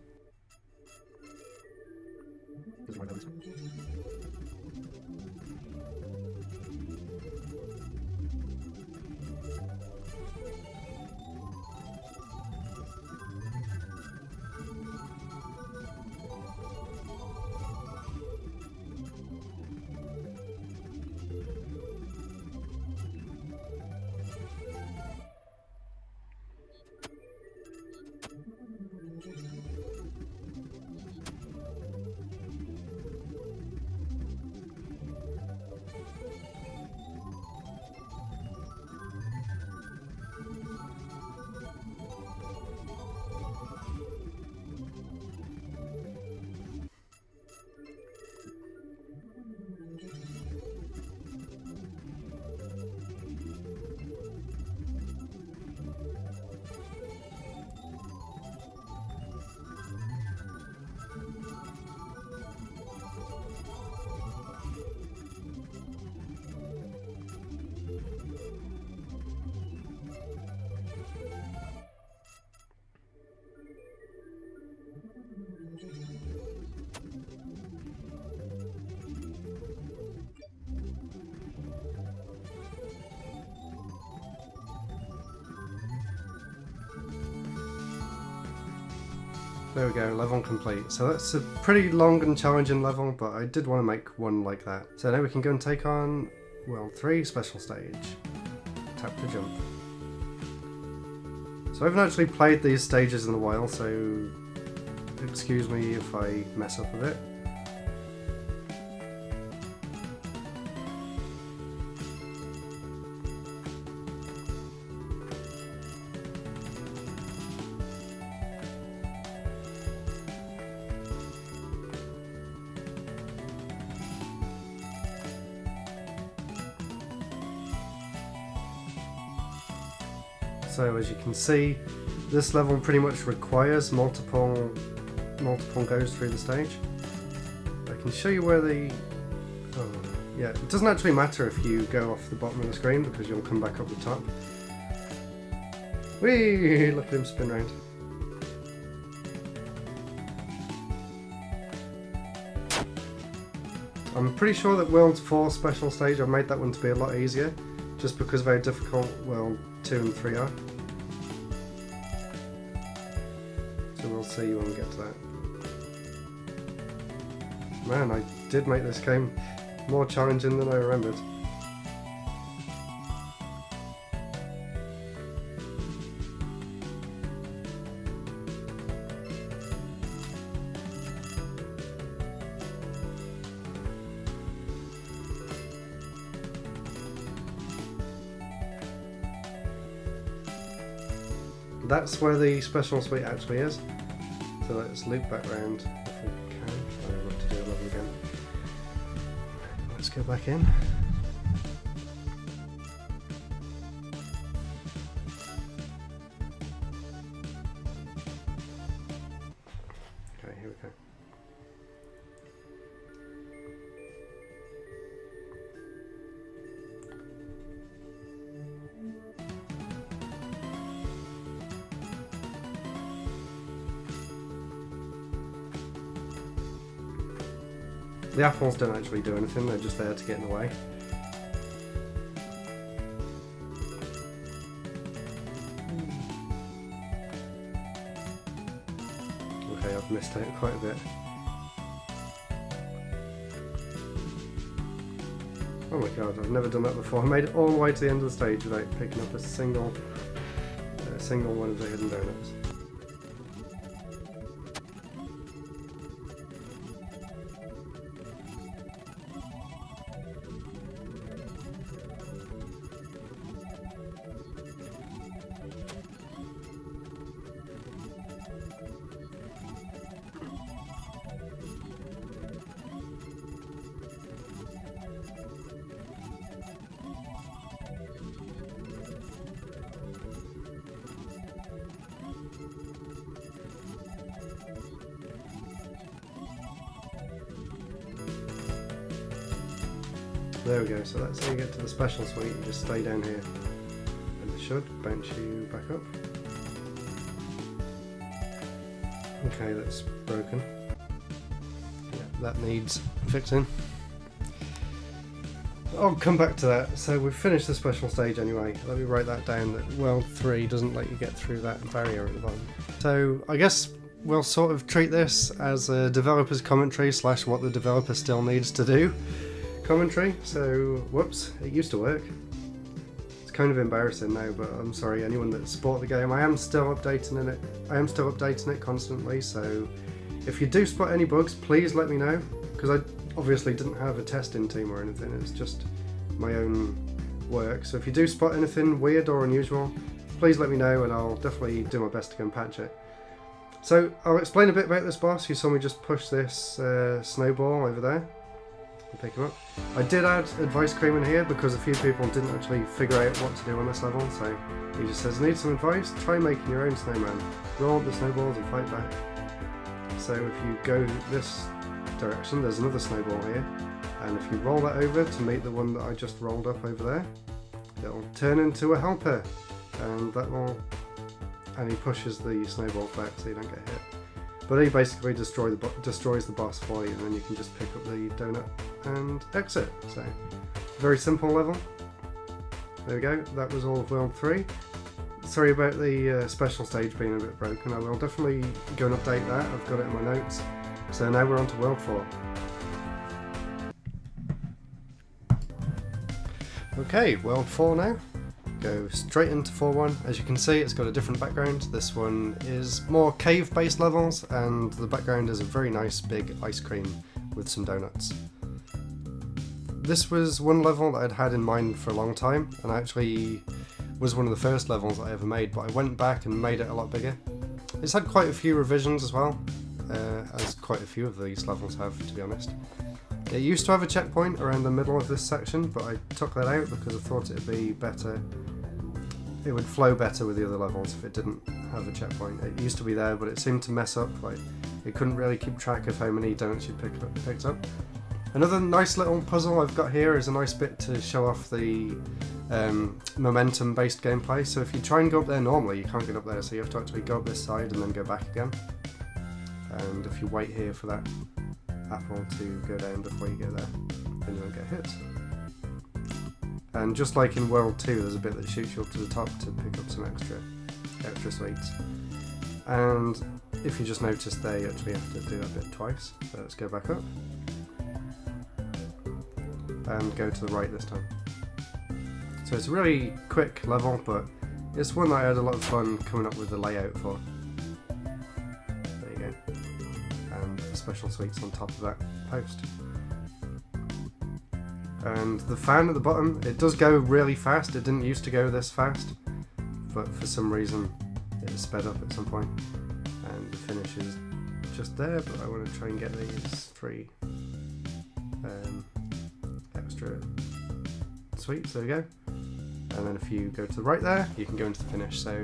There we go, level complete. So that's a pretty long and challenging level, but I did want to make one like that. So now we can go and take on World 3 Special Stage. Tap to jump. So I haven't actually played these stages in a while, so excuse me if I mess up a bit. So as you can see, this level pretty much requires multiple goes through the stage. I can show you where the... Oh, yeah, it doesn't actually matter if you go off the bottom of the screen because you'll come back up the top. Whee! Look at him spin round. I'm pretty sure that World 4 Special Stage, I've made that one to be a lot easier, just because of how difficult World 2 and 3 are. So we'll see when we get to that. Man, I did make this game more challenging than I remembered. That's where the special suite actually is. So let's loop back round if we can. I'd love to do a level again. Let's go back in. Okay, here we go. The apples don't actually do anything, they're just there to get in the way. Okay, I've missed out quite a bit. Oh my god, I've never done that before. I made it all the way to the end of the stage without picking up a single one of the hidden donuts. There we go, so that's how you get to the special suite. You just stay down here and it should bounce you back up. Okay, that's broken. Yeah, that needs fixing. I'll come back to that. So we've finished the special stage anyway. Let me write that down, that World 3 doesn't let you get through that barrier at the bottom. So I guess we'll sort of treat this as a developer's commentary / what the developer still needs to do commentary. So whoops, it used to work. It's kind of embarrassing now, but I'm sorry anyone that's bought the game. I am still updating it constantly, so if you do spot any bugs, please let me know, because I obviously didn't have a testing team or anything, it's just my own work. So if you do spot anything weird or unusual, please let me know and I'll definitely do my best to go and patch it. So I'll explain a bit about this boss. You saw me just push this snowball over there and pick him up. I did add advice cream in here because a few people didn't actually figure out what to do on this level, so he just says, need some advice? Try making your own snowman. Roll up the snowballs and fight back. So if you go this direction, there's another snowball here, and if you roll that over to meet the one that I just rolled up over there, it'll turn into a helper, and he pushes the snowballs back so you don't get hit. But he basically destroys the boss for you, and then you can just pick up the donut and exit. So, very simple level. There we go, that was all of World 3. sorry about the special stage being a bit broken. I will definitely go and update that. I've got it in my notes. So now we're on to World 4. Okay, World 4 now. Go straight into 4-1. As you can see, it's got a different background. This one is more cave-based levels, and the background is a very nice big ice cream with some donuts. This was one level that I'd had in mind for a long time, and actually was one of the first levels I ever made, but I went back and made it a lot bigger. It's had quite a few revisions as well, as quite a few of these levels have, to be honest. It used to have a checkpoint around the middle of this section, but I took that out because I thought it'd be better. It would flow better with the other levels if it didn't have a checkpoint. It used to be there, but it seemed to mess up. Like, it couldn't really keep track of how many donuts you picked up. Another nice little puzzle I've got here is a nice bit to show off the momentum-based gameplay. So if you try and go up there normally, you can't get up there, so you have to actually go up this side and then go back again. And if you wait here for that apple to go down before you get there, then you won't get hit. And just like in World 2, there's a bit that shoots you up to the top to pick up some extra sweets. And if you just noticed there, you actually have to do that bit twice. So let's go back up. And go to the right this time. So it's a really quick level, but it's one that I had a lot of fun coming up with the layout for. There you go. And the special sweets on top of that post. And the fan at the bottom, it does go really fast. It didn't used to go this fast, but for some reason it was sped up at some point. And the finish is just there, but I want to try and get these 3 extra sweets. There we go. And then if you go to the right there, you can go into the finish. So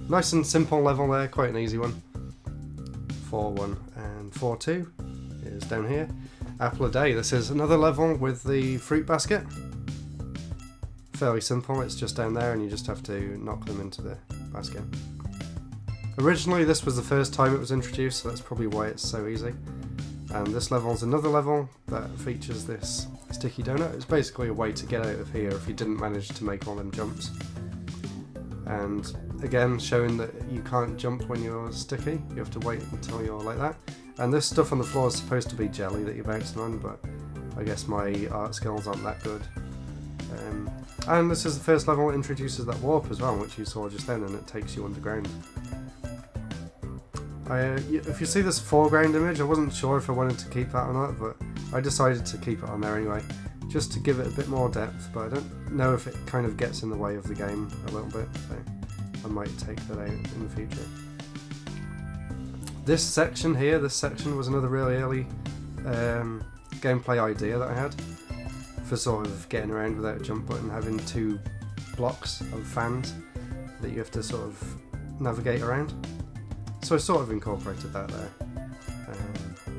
nice and simple level there, quite an easy one. 4-1 and 4-2 is down here. Apple a day. This is another level with the fruit basket. Fairly simple, it's just down there and you just have to knock them into the basket. Originally this was the first time it was introduced, so that's probably why it's so easy. And this level is another level that features this sticky donut. It's basically a way to get out of here if you didn't manage to make all them jumps. And again, showing that you can't jump when you're sticky, you have to wait until you're like that. And this stuff on the floor is supposed to be jelly that you're bouncing on, but I guess my art skills aren't that good. And this is the first level that introduces that warp as well, which you saw just then, and it takes you underground. If you see this foreground image, I wasn't sure if I wanted to keep that or not, but I decided to keep it on there anyway, just to give it a bit more depth, but I don't know if it kind of gets in the way of the game a little bit, so I might take that out in the future. This section here, was another really early gameplay idea that I had for sort of getting around without a jump button, having 2 blocks of fans that you have to sort of navigate around. So I sort of incorporated that there.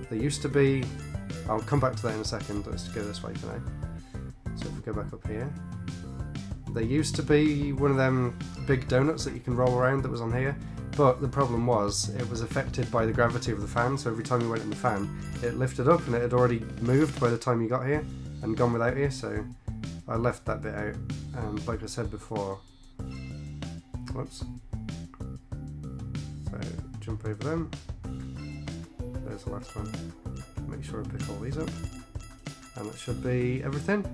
There used to be, I'll come back to that in a second, let's go this way for now. So if we go back up here, there used to be one of them big donuts that you can roll around that was on here, but the problem was it was affected by the gravity of the fan, so every time you went in the fan it lifted up and it had already moved by the time you got here and gone without you, so I left that bit out. And like I said before, whoops, so jump over them, there's the last one, make sure I pick all these up, and that should be everything.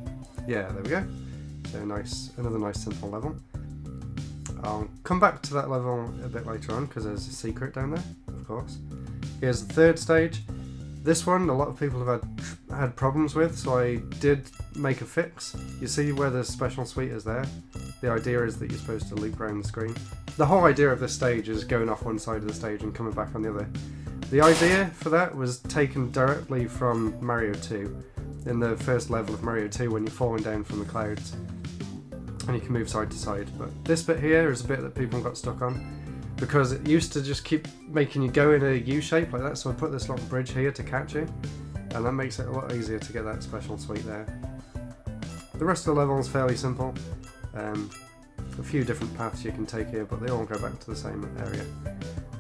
Yeah, there we go. So nice, another nice simple level. I'll come back to that level a bit later on because there's a secret down there, of course. Here's the third stage. This one a lot of people have had problems with, so I did make a fix. You see where the special sweet is there? The idea is that you're supposed to loop around the screen. The whole idea of this stage is going off one side of the stage and coming back on the other. The idea for that was taken directly from Mario 2. In the first level of Mario 2 when you're falling down from the clouds and you can move side to side, but this bit here is a bit that people got stuck on because it used to just keep making you go in a U shape like that, so I put this little bridge here to catch you, and that makes it a lot easier to get that special sweet there. The rest of the level is fairly simple. A few different paths you can take here, but they all go back to the same area.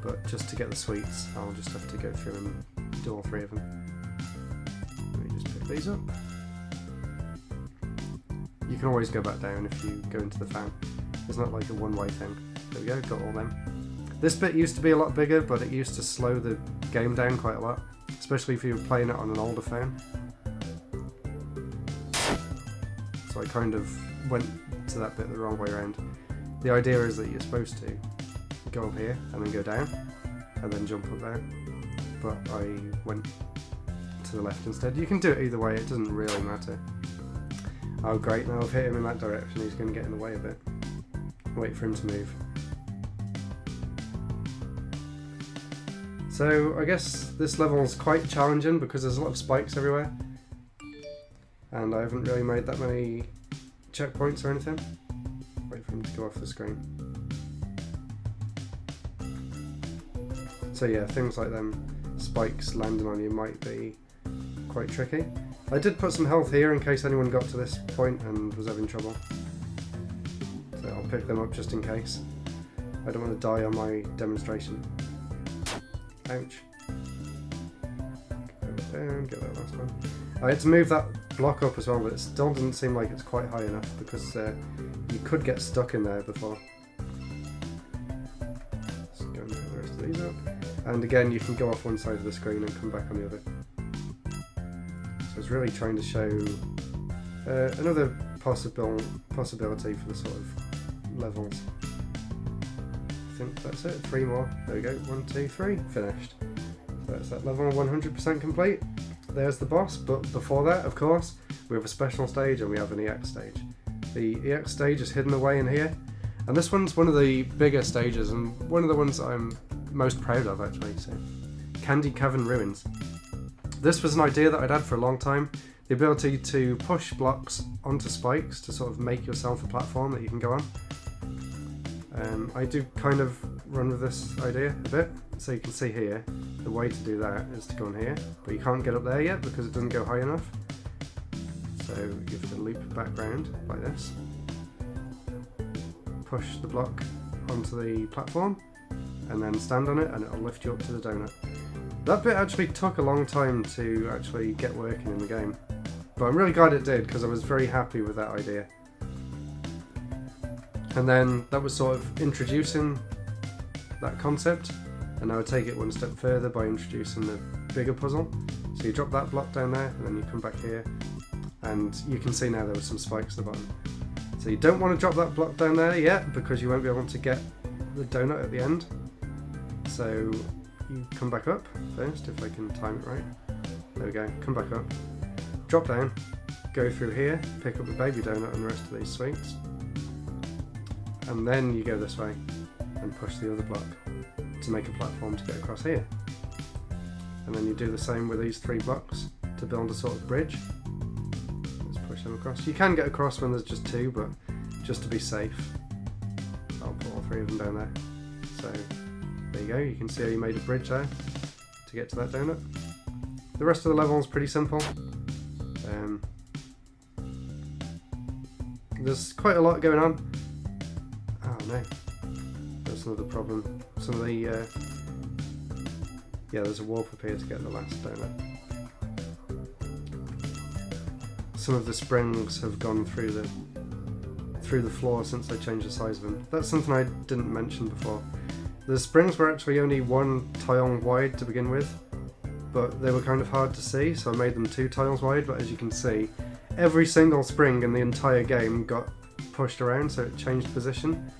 But just to get the sweets, I'll just have to go through and do all 3 of them. Let me just pick these up. You can always go back down if you go into the fan. It's not like a one-way thing. There we go, got all them. This bit used to be a lot bigger, but it used to slow the game down quite a lot, especially if you were playing it on an older phone. So I kind of went to that bit the wrong way around. The idea is that you're supposed to go up here and then go down and then jump up there, but I went to the left instead. You can do it either way, it doesn't really matter. Oh great, now I've hit him in that direction, he's going to get in the way a bit. Wait for him to move. So I guess this level is quite challenging because there's a lot of spikes everywhere, and I haven't really made that many checkpoints or anything. Wait for him to go off the screen. So yeah, things like them spikes landing on you might be quite tricky. I did put some health here in case anyone got to this point and was having trouble. So I'll pick them up just in case. I don't want to die on my demonstration. Ouch. Go down, get that last one. I had to move that block up as well, but it still doesn't seem like it's quite high enough because you could get stuck in there before. Let's go and move the rest of these up. And again, you can go off one side of the screen and come back on the other. So it's really trying to show another possibility for the sort of levels. I think that's it, 3 more. There we go, 1, 2, 3, finished. So that's that level 100% complete. There's the boss, but before that, of course, we have a special stage and we have an EX stage. The EX stage is hidden away in here, and this one's one of the bigger stages and one of the ones I'm most proud of actually. So, Candy Cavern Ruins. This was an idea that I'd had for a long time, the ability to push blocks onto spikes to sort of make yourself a platform that you can go on. I do kind of run with this idea a bit, so you can see here, the way to do that is to go on here, but you can't get up there yet because it doesn't go high enough. So you have to loop back round like this, push the block onto the platform, and then stand on it and it'll lift you up to the donut. That bit actually took a long time to actually get working in the game, but I'm really glad it did because I was very happy with that idea. And then that was sort of introducing that concept, and I would take it one step further by introducing the bigger puzzle. So you drop that block down there and then you come back here, and you can see now there were some spikes at the bottom. So you don't want to drop that block down there yet because you won't be able to get the donut at the end. So you come back up first, if I can time it right. There we go, come back up, drop down, go through here, pick up the baby donut and the rest of these sweets. And then you go this way and push the other block to make a platform to get across here. And then you do the same with these 3 blocks to build a sort of bridge. Let's push them across. You can get across when there's just 2, but just to be safe, I'll put all 3 of them down there. So there you go, you can see how you made a bridge there to get to that donut. The rest of the level is pretty simple. There's quite a lot going on. Oh no, that's another problem. Some of the, yeah, there's a warp up here to get the last donut. Some of the springs have gone through the floor since I changed the size of them. That's something I didn't mention before. The springs were actually only 1 tile wide to begin with, but they were kind of hard to see, so I made them 2 tiles wide, but as you can see, every single spring in the entire game got pushed around, so it changed position,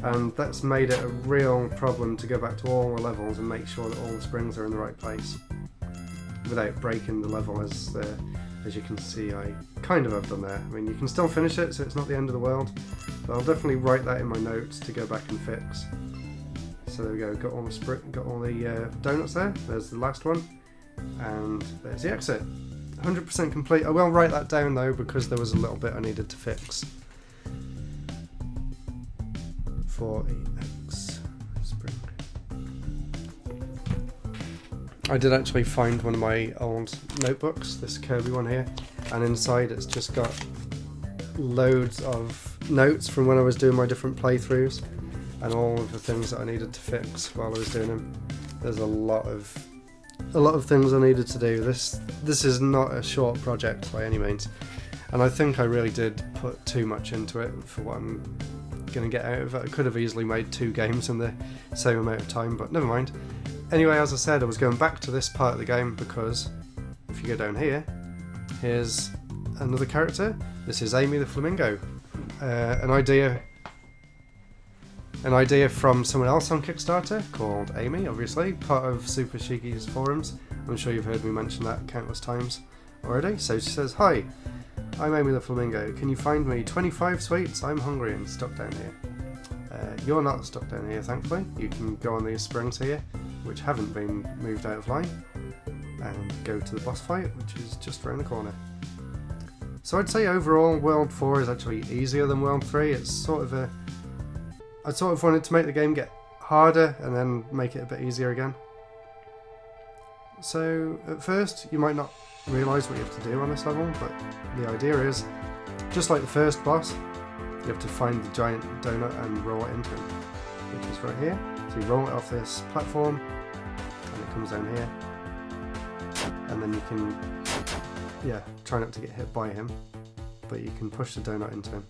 and that's made it a real problem to go back to all the levels and make sure that all the springs are in the right place without breaking the level, as you can see I kind of have done there. I mean, you can still finish it, so it's not the end of the world, but I'll definitely write that in my notes to go back and fix. So there we go, got all the donuts there, there's the last one, and there's the exit. 100% complete. I will write that down though because there was a little bit I needed to fix. 4EX spring. I did actually find one of my old notebooks, this Kirby one here, and inside it's just got loads of notes from when I was doing my different playthroughs and all of the things that I needed to fix while I was doing them. There's a lot of things I needed to do. This is not a short project by any means, and I think I really did put too much into it for what I'm going to get out of it. I could have easily made 2 games in the same amount of time, but never mind. Anyway, as I said, I was going back to this part of the game because if you go down here, here's another character. This is Amy the Flamingo. An idea from someone else on Kickstarter called Amy, obviously, part of Super Shiki's forums. I'm sure you've heard me mention that countless times already. So she says, "Hi, I'm Amy the Flamingo. Can you find me 25 sweets? I'm hungry and stuck down here." You're not stuck down here, thankfully. You can go on these springs here, which haven't been moved out of line, and go to the boss fight, which is just around the corner. So I'd say overall World 4 is actually easier than World 3. It's sort of I sort of wanted to make the game get harder and then make it a bit easier again. So at first you might not realise what you have to do on this level, but the idea is, just like the first boss, you have to find the giant donut and roll it into him, which is right here. So you roll it off this platform and it comes down here, and then you can, try not to get hit by him, but you can push the donut into him.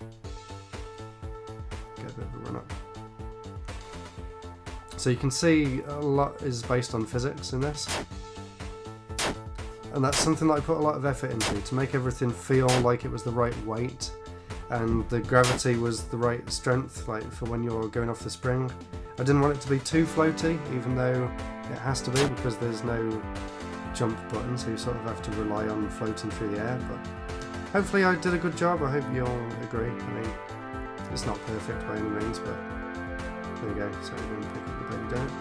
Get a bit of a run up. So you can see a lot is based on physics in this, and that's something that I put a lot of effort into, to make everything feel like it was the right weight and the gravity was the right strength, like for when you're going off the spring. I didn't want it to be too floaty, even though it has to be because there's no jump button, so you sort of have to rely on floating through the air. But hopefully I did a good job. I hope you'll agree. I mean, it's not perfect by any means, but there you go. So we're going to pick up the baby donut.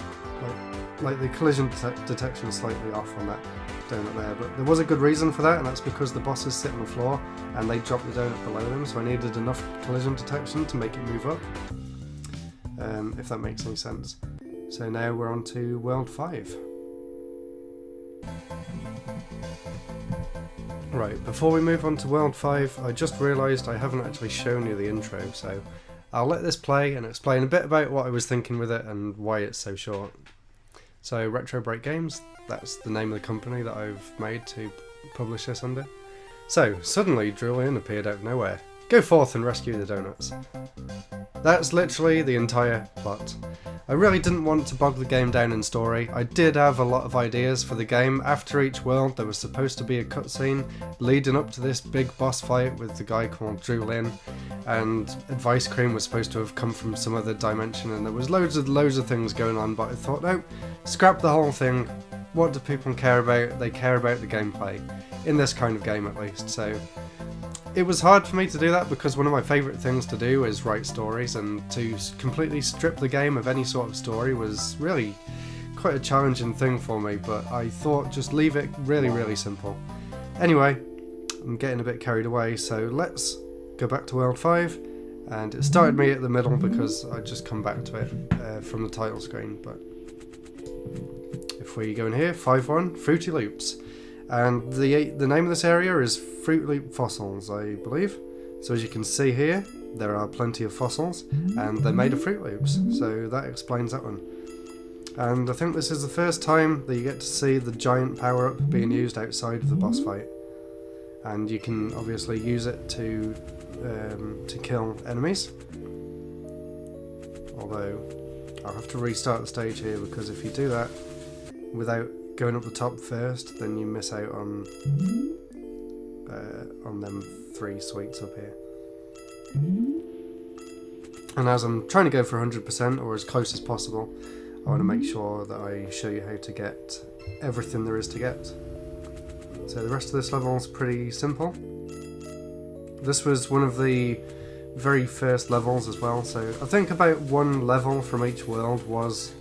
Like the collision detection is slightly off on that donut there, but there was a good reason for that, and that's because the bosses sit on the floor and they drop the donut below them, so I needed enough collision detection to make it move up, if that makes any sense. So now we're on to World 5. Right, before we move on to World 5, I just realised I haven't actually shown you the intro, so I'll let this play and explain a bit about what I was thinking with it and why it's so short. So Retro Break Games, that's the name of the company that I've made to publish this under. So suddenly Julian appeared out of nowhere. Go forth and rescue the donuts. That's literally the entire plot. I really didn't want to bog the game down in story. I did have a lot of ideas for the game. After each world there was supposed to be a cutscene leading up to this big boss fight with the guy called Julian, and Advice Cream was supposed to have come from some other dimension, and there was loads of things going on, but I thought, no, scrap the whole thing. What do people care about? They care about the gameplay, in this kind of game at least. So it was hard for me to do that because one of my favourite things to do is write stories, and to completely strip the game of any sort of story was really quite a challenging thing for me, but I thought just leave it really, really simple. Anyway, I'm getting a bit carried away, so let's go back to World 5, and it started me at the middle because I just come back to it from the title screen. But if we go in here, 5-1, Fruity Loops. And the name of this area is Fruit Loop Fossils, I believe. So as you can see here, there are plenty of fossils, and they're made of Fruit Loops, so that explains that one. And I think this is the first time that you get to see the giant power-up being used outside of the boss fight. And you can obviously use it to kill enemies. Although, I'll have to restart the stage here, because if you do that without going up the top first, then you miss out on them 3 sweets up here. And as I'm trying to go for 100% or as close as possible, I want to make sure that I show you how to get everything there is to get. So the rest of this level is pretty simple. This was one of the very first levels as well, so I think about 1 level from each world was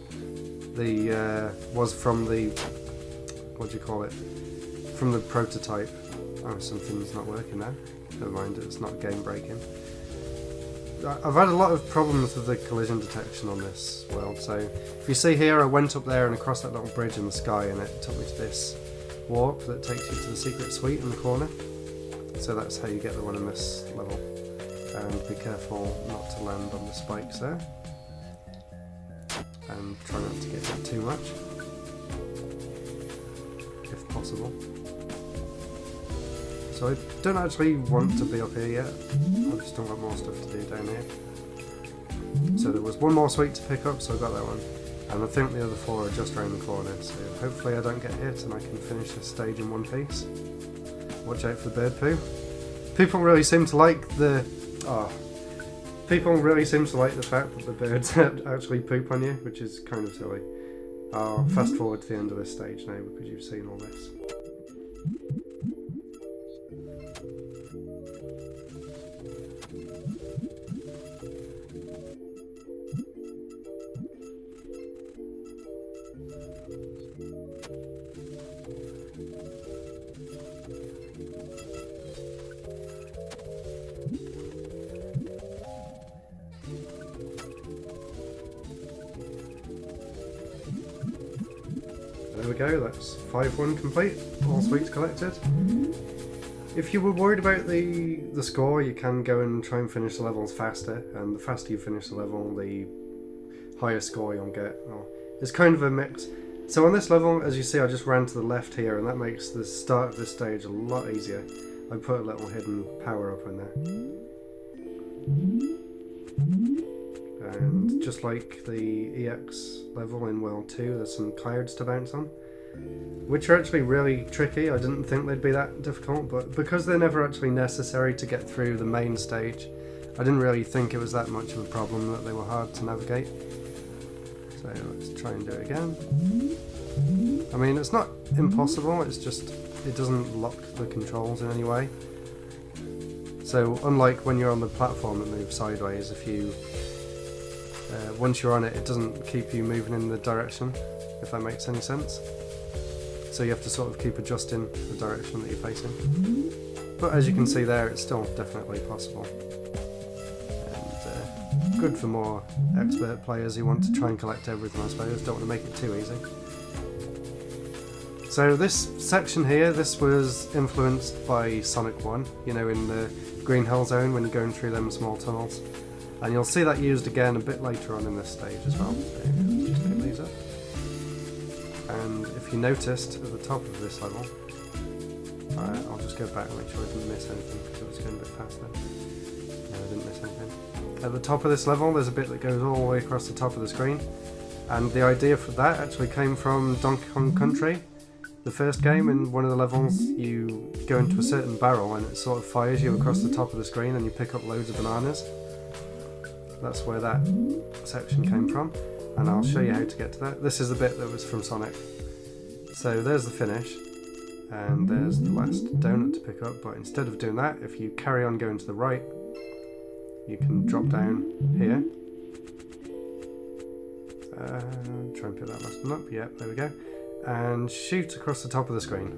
from the, what do you call it, from the prototype. Oh, something's not working now. Never mind, it's not game breaking. I've had a lot of problems with the collision detection on this world, so if you see here, I went up there and across that little bridge in the sky, and it took me to this warp that takes you to the secret suite in the corner. So that's how you get the one in this level. And be careful not to land on the spikes there. And try not to get hit too much, if possible. So I don't actually want to be up here yet. I've still got more stuff to do down here. So there was one more sweet to pick up, so I got that one. And I think the other 4 are just around the corner, so hopefully I don't get hit and I can finish this stage in one piece. Watch out for the bird poo. People really seem to like the... People really seem to like the fact that the birds actually poop on you, which is kind of silly. I'll fast forward to the end of this stage now because you've seen all this. There we go, that's 5-1 complete, all sweets collected. If you were worried about the score, you can go and try and finish the levels faster, and the faster you finish the level, the higher score you'll get. Well, it's kind of a mix. So on this level, as you see, I just ran to the left here, and that makes the start of this stage a lot easier. I put a little hidden power up in there. And just like the EX level in World 2, there's some clouds to bounce on, which are actually really tricky. I didn't think they'd be that difficult, but because they're never actually necessary to get through the main stage, I didn't really think it was that much of a problem that they were hard to navigate. So let's try and do it again. I mean, it's not impossible, it's just it doesn't lock the controls in any way. So unlike when you're on the platform that moves sideways, if you once you're on it, it doesn't keep you moving in the direction, if that makes any sense. So you have to sort of keep adjusting the direction that you're facing. But as you can see there, it's still definitely possible. And good for more expert players who want to try and collect everything, I suppose, don't want to make it too easy. So this section here, this was influenced by Sonic 1, you know, in the Green Hill Zone when you're going through them small tunnels. And you'll see that used again a bit later on in this stage as well. So just pick these up. And if you noticed at the top of this level, I'll just go back and make sure I didn't miss anything because it was going a bit faster. No, I didn't miss anything. At the top of this level, there's a bit that goes all the way across the top of the screen. And the idea for that actually came from Donkey Kong Country. The first game, in one of the levels, you go into a certain barrel and it sort of fires you across the top of the screen and you pick up loads of bananas. That's where that section came from, and I'll show you how to get to that. This is the bit that was from Sonic. So there's the finish, and there's the last donut to pick up, but instead of doing that, if you carry on going to the right, you can drop down here. Try and pick that last one up, yeah, there we go. And shoot across the top of the screen.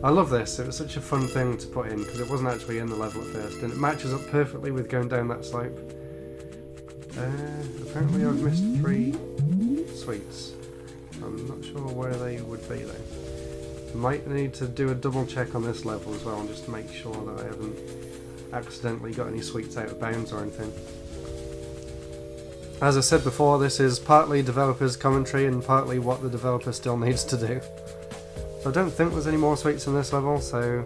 I love this, it was such a fun thing to put in, because it wasn't actually in the level at first, and it matches up perfectly with going down that slope. Apparently I've missed 3 sweets. I'm not sure where they would be though. Might need to do a double check on this level as well, just to make sure that I haven't accidentally got any sweets out of bounds or anything. As I said before, this is partly developers' commentary and partly what the developer still needs to do. So I don't think there's any more sweets in this level, so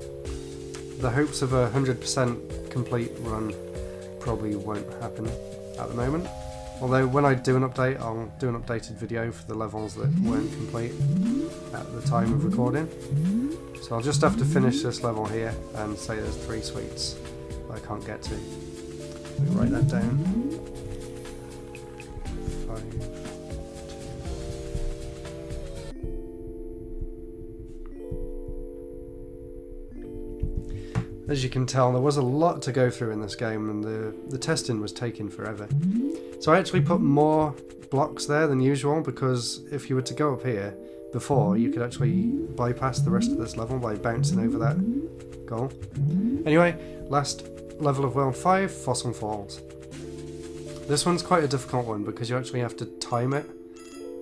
the hopes of a 100% complete run probably won't happen at the moment. Although when I do an update, I'll do an updated video for the levels that weren't complete at the time of recording. So I'll just have to finish this level here and say there's 3 sweets I can't get to. Let me write that down. 5, 2. As you can tell, there was a lot to go through in this game, and the testing was taking forever. So I actually put more blocks there than usual, because if you were to go up here before, you could actually bypass the rest of this level by bouncing over that goal. Anyway, last level of World 5, Fossil Falls. This one's quite a difficult one because you actually have to time it.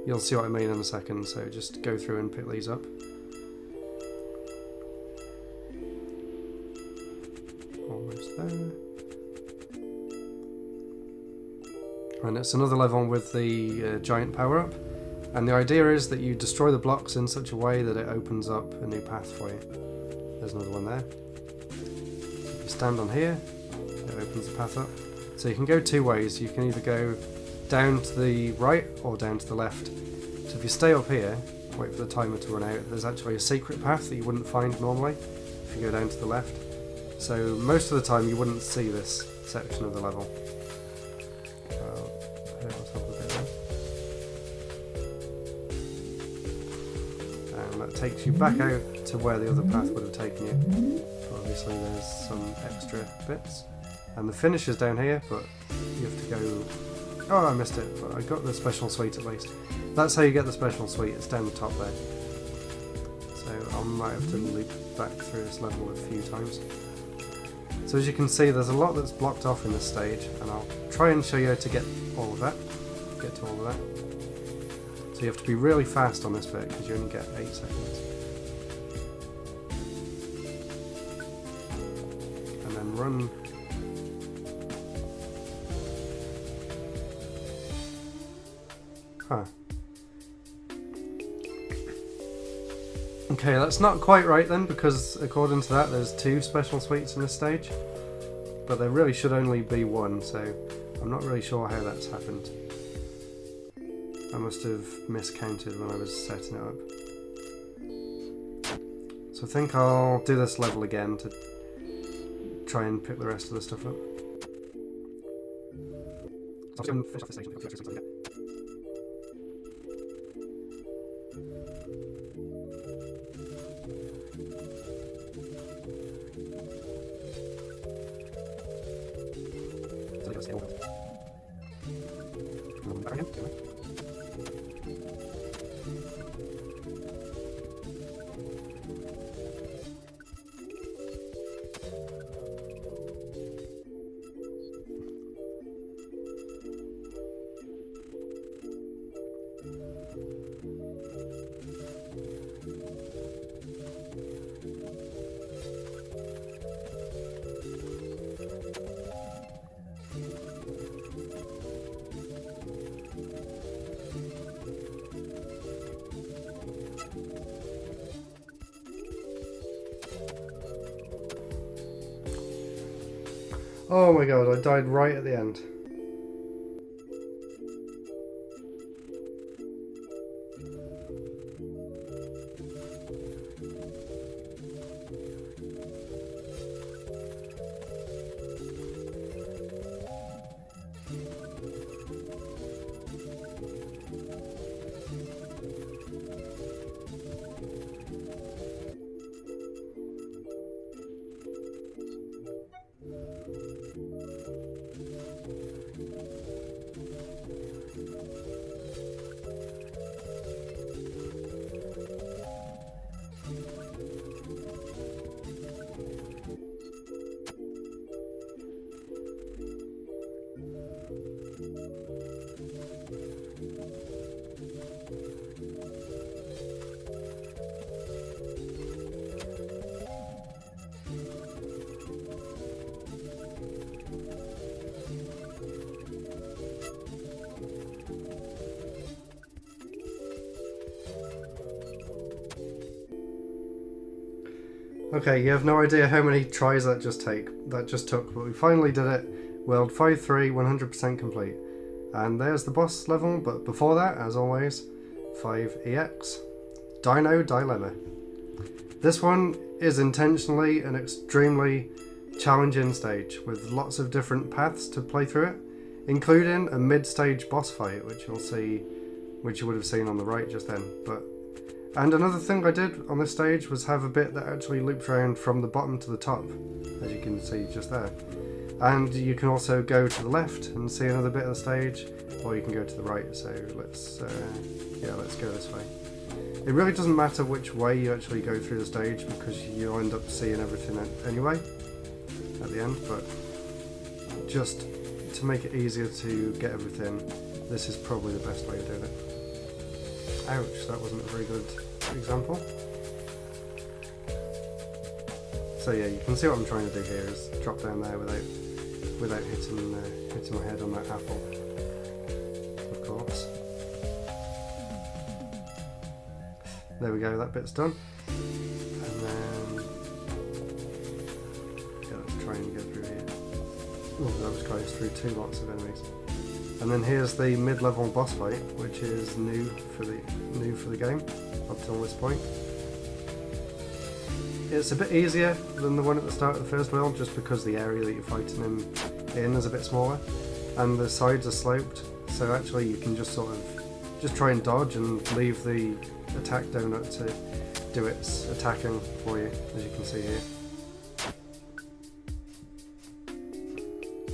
You'll see what I mean in a second, so just go through and pick these up. Almost there. And it's another level with the giant power-up. And the idea is that you destroy the blocks in such a way that it opens up a new path for you. There's another one there. You stand on here, it opens the path up. So you can go 2 ways. You can either go down to the right or down to the left. So if you stay up here, wait for the timer to run out, there's actually a secret path that you wouldn't find normally if you go down to the left. So most of the time you wouldn't see this section of the level. And that takes you back out to where the other path would have taken you. But obviously there's some extra bits. And the finish is down here, but you have to go... Oh, I missed it, but I got the special suite at least. That's how you get the special suite, it's down the top there. So I might have to loop back through this level a few times. So as you can see, there's a lot that's blocked off in this stage, and I'll try and show you how to get all of that. Get to all of that. So you have to be really fast on this bit, because you only get 8 seconds. And then run. Huh. Okay, that's not quite right then, because according to that there's 2 special suites in this stage, but there really should only be 1, so I'm not really sure how that's happened. I must have miscounted when I was setting it up. So I think I'll do this level again to try and pick the rest of the stuff up. So I'm finish off the station. Oh my god, I died right at the end. Okay, you have no idea how many tries that just took, but we finally did it. World 5-3, 100% complete. And there's the boss level, but before that, as always, 5EX, Dino Dilemma. This one is intentionally an extremely challenging stage, with lots of different paths to play through it, including a mid-stage boss fight, which you would have seen on the right just then. And another thing I did on this stage was have a bit that actually loops around from the bottom to the top, as you can see just there. And you can also go to the left and see another bit of the stage, or you can go to the right, so let's go this way. It really doesn't matter which way you actually go through the stage, because you'll end up seeing everything anyway at the end, but just to make it easier to get everything, this is probably the best way of doing it. Ouch, that wasn't a very good example. So yeah, you can see what I'm trying to do here is drop down there without hitting my head on that apple, of course. There we go, that bit's done. And then yeah, let's try and go through here. Oh, that was close, through 2 lots of enemies. And then here's the mid-level boss fight, which is new for the game up till this point. It's a bit easier than the one at the start of the first world, just because the area that you're fighting in is a bit smaller, and the sides are sloped. So actually, you can just sort of try and dodge and leave the attack donut to do its attacking for you, as you can see here.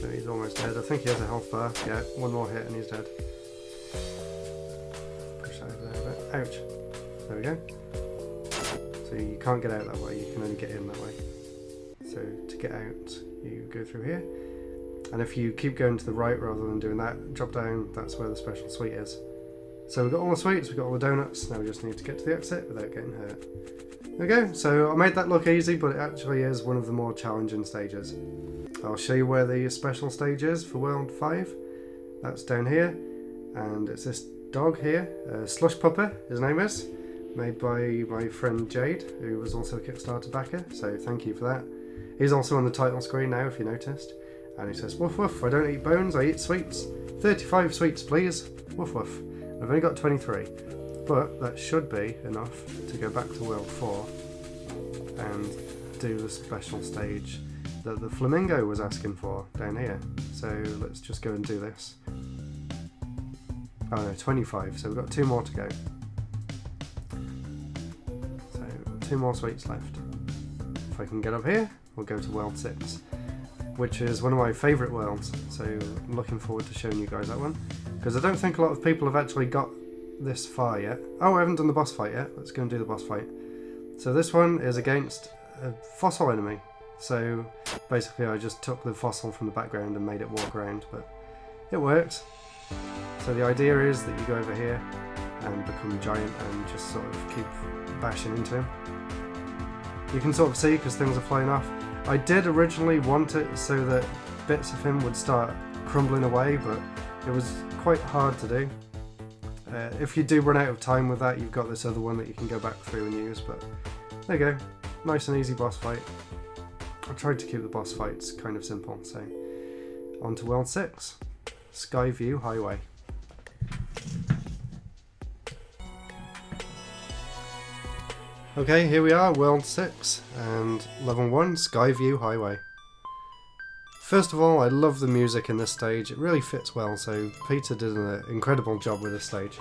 So he's almost dead. I think he has a health bar. Yeah, one more hit and he's dead. Push that over there a bit. Ouch. There we go. So you can't get out that way, you can only get in that way. So to get out, you go through here. And if you keep going to the right rather than doing that, drop down, that's where the special suite is. So we've got all the sweets, we've got all the donuts, now we just need to get to the exit without getting hurt. There we go, so I made that look easy, but it actually is one of the more challenging stages. I'll show you where the special stage is for World 5. That's down here, and it's this dog here, Slush Pupper, his name is, made by my friend Jade, who was also a Kickstarter backer, so thank you for that. He's also on the title screen now, if you noticed. And he says, woof woof, I don't eat bones, I eat sweets. 35 sweets, please. Woof woof. I've only got 23, but that should be enough to go back to World 4 and do the special stage that the flamingo was asking for down here. So let's just go and do this. Oh no, 25, so we've got 2 more to go. So 2 more sweets left. If I can get up here, we'll go to World 6, which is one of my favourite worlds, so I'm looking forward to showing you guys that one, because I don't think a lot of people have actually got this far yet. Oh, I haven't done the boss fight yet. Let's go and do the boss fight. So this one is against a fossil enemy. So basically I just took the fossil from the background and made it walk around, but it works. So the idea is that you go over here and become giant and just sort of keep bashing into him. You can sort of see because things are flying off. I did originally want it so that bits of him would start crumbling away, but it was quite hard to do. If you do run out of time with that, you've got this other one that you can go back through and use, but there you go. Nice and easy boss fight. I tried to keep the boss fights kind of simple, so on to World 6, Skyview Highway. Okay, here we are, World 6, and Level 1, Skyview Highway. First of all, I love the music in this stage, it really fits well, so Peter did an incredible job with this stage.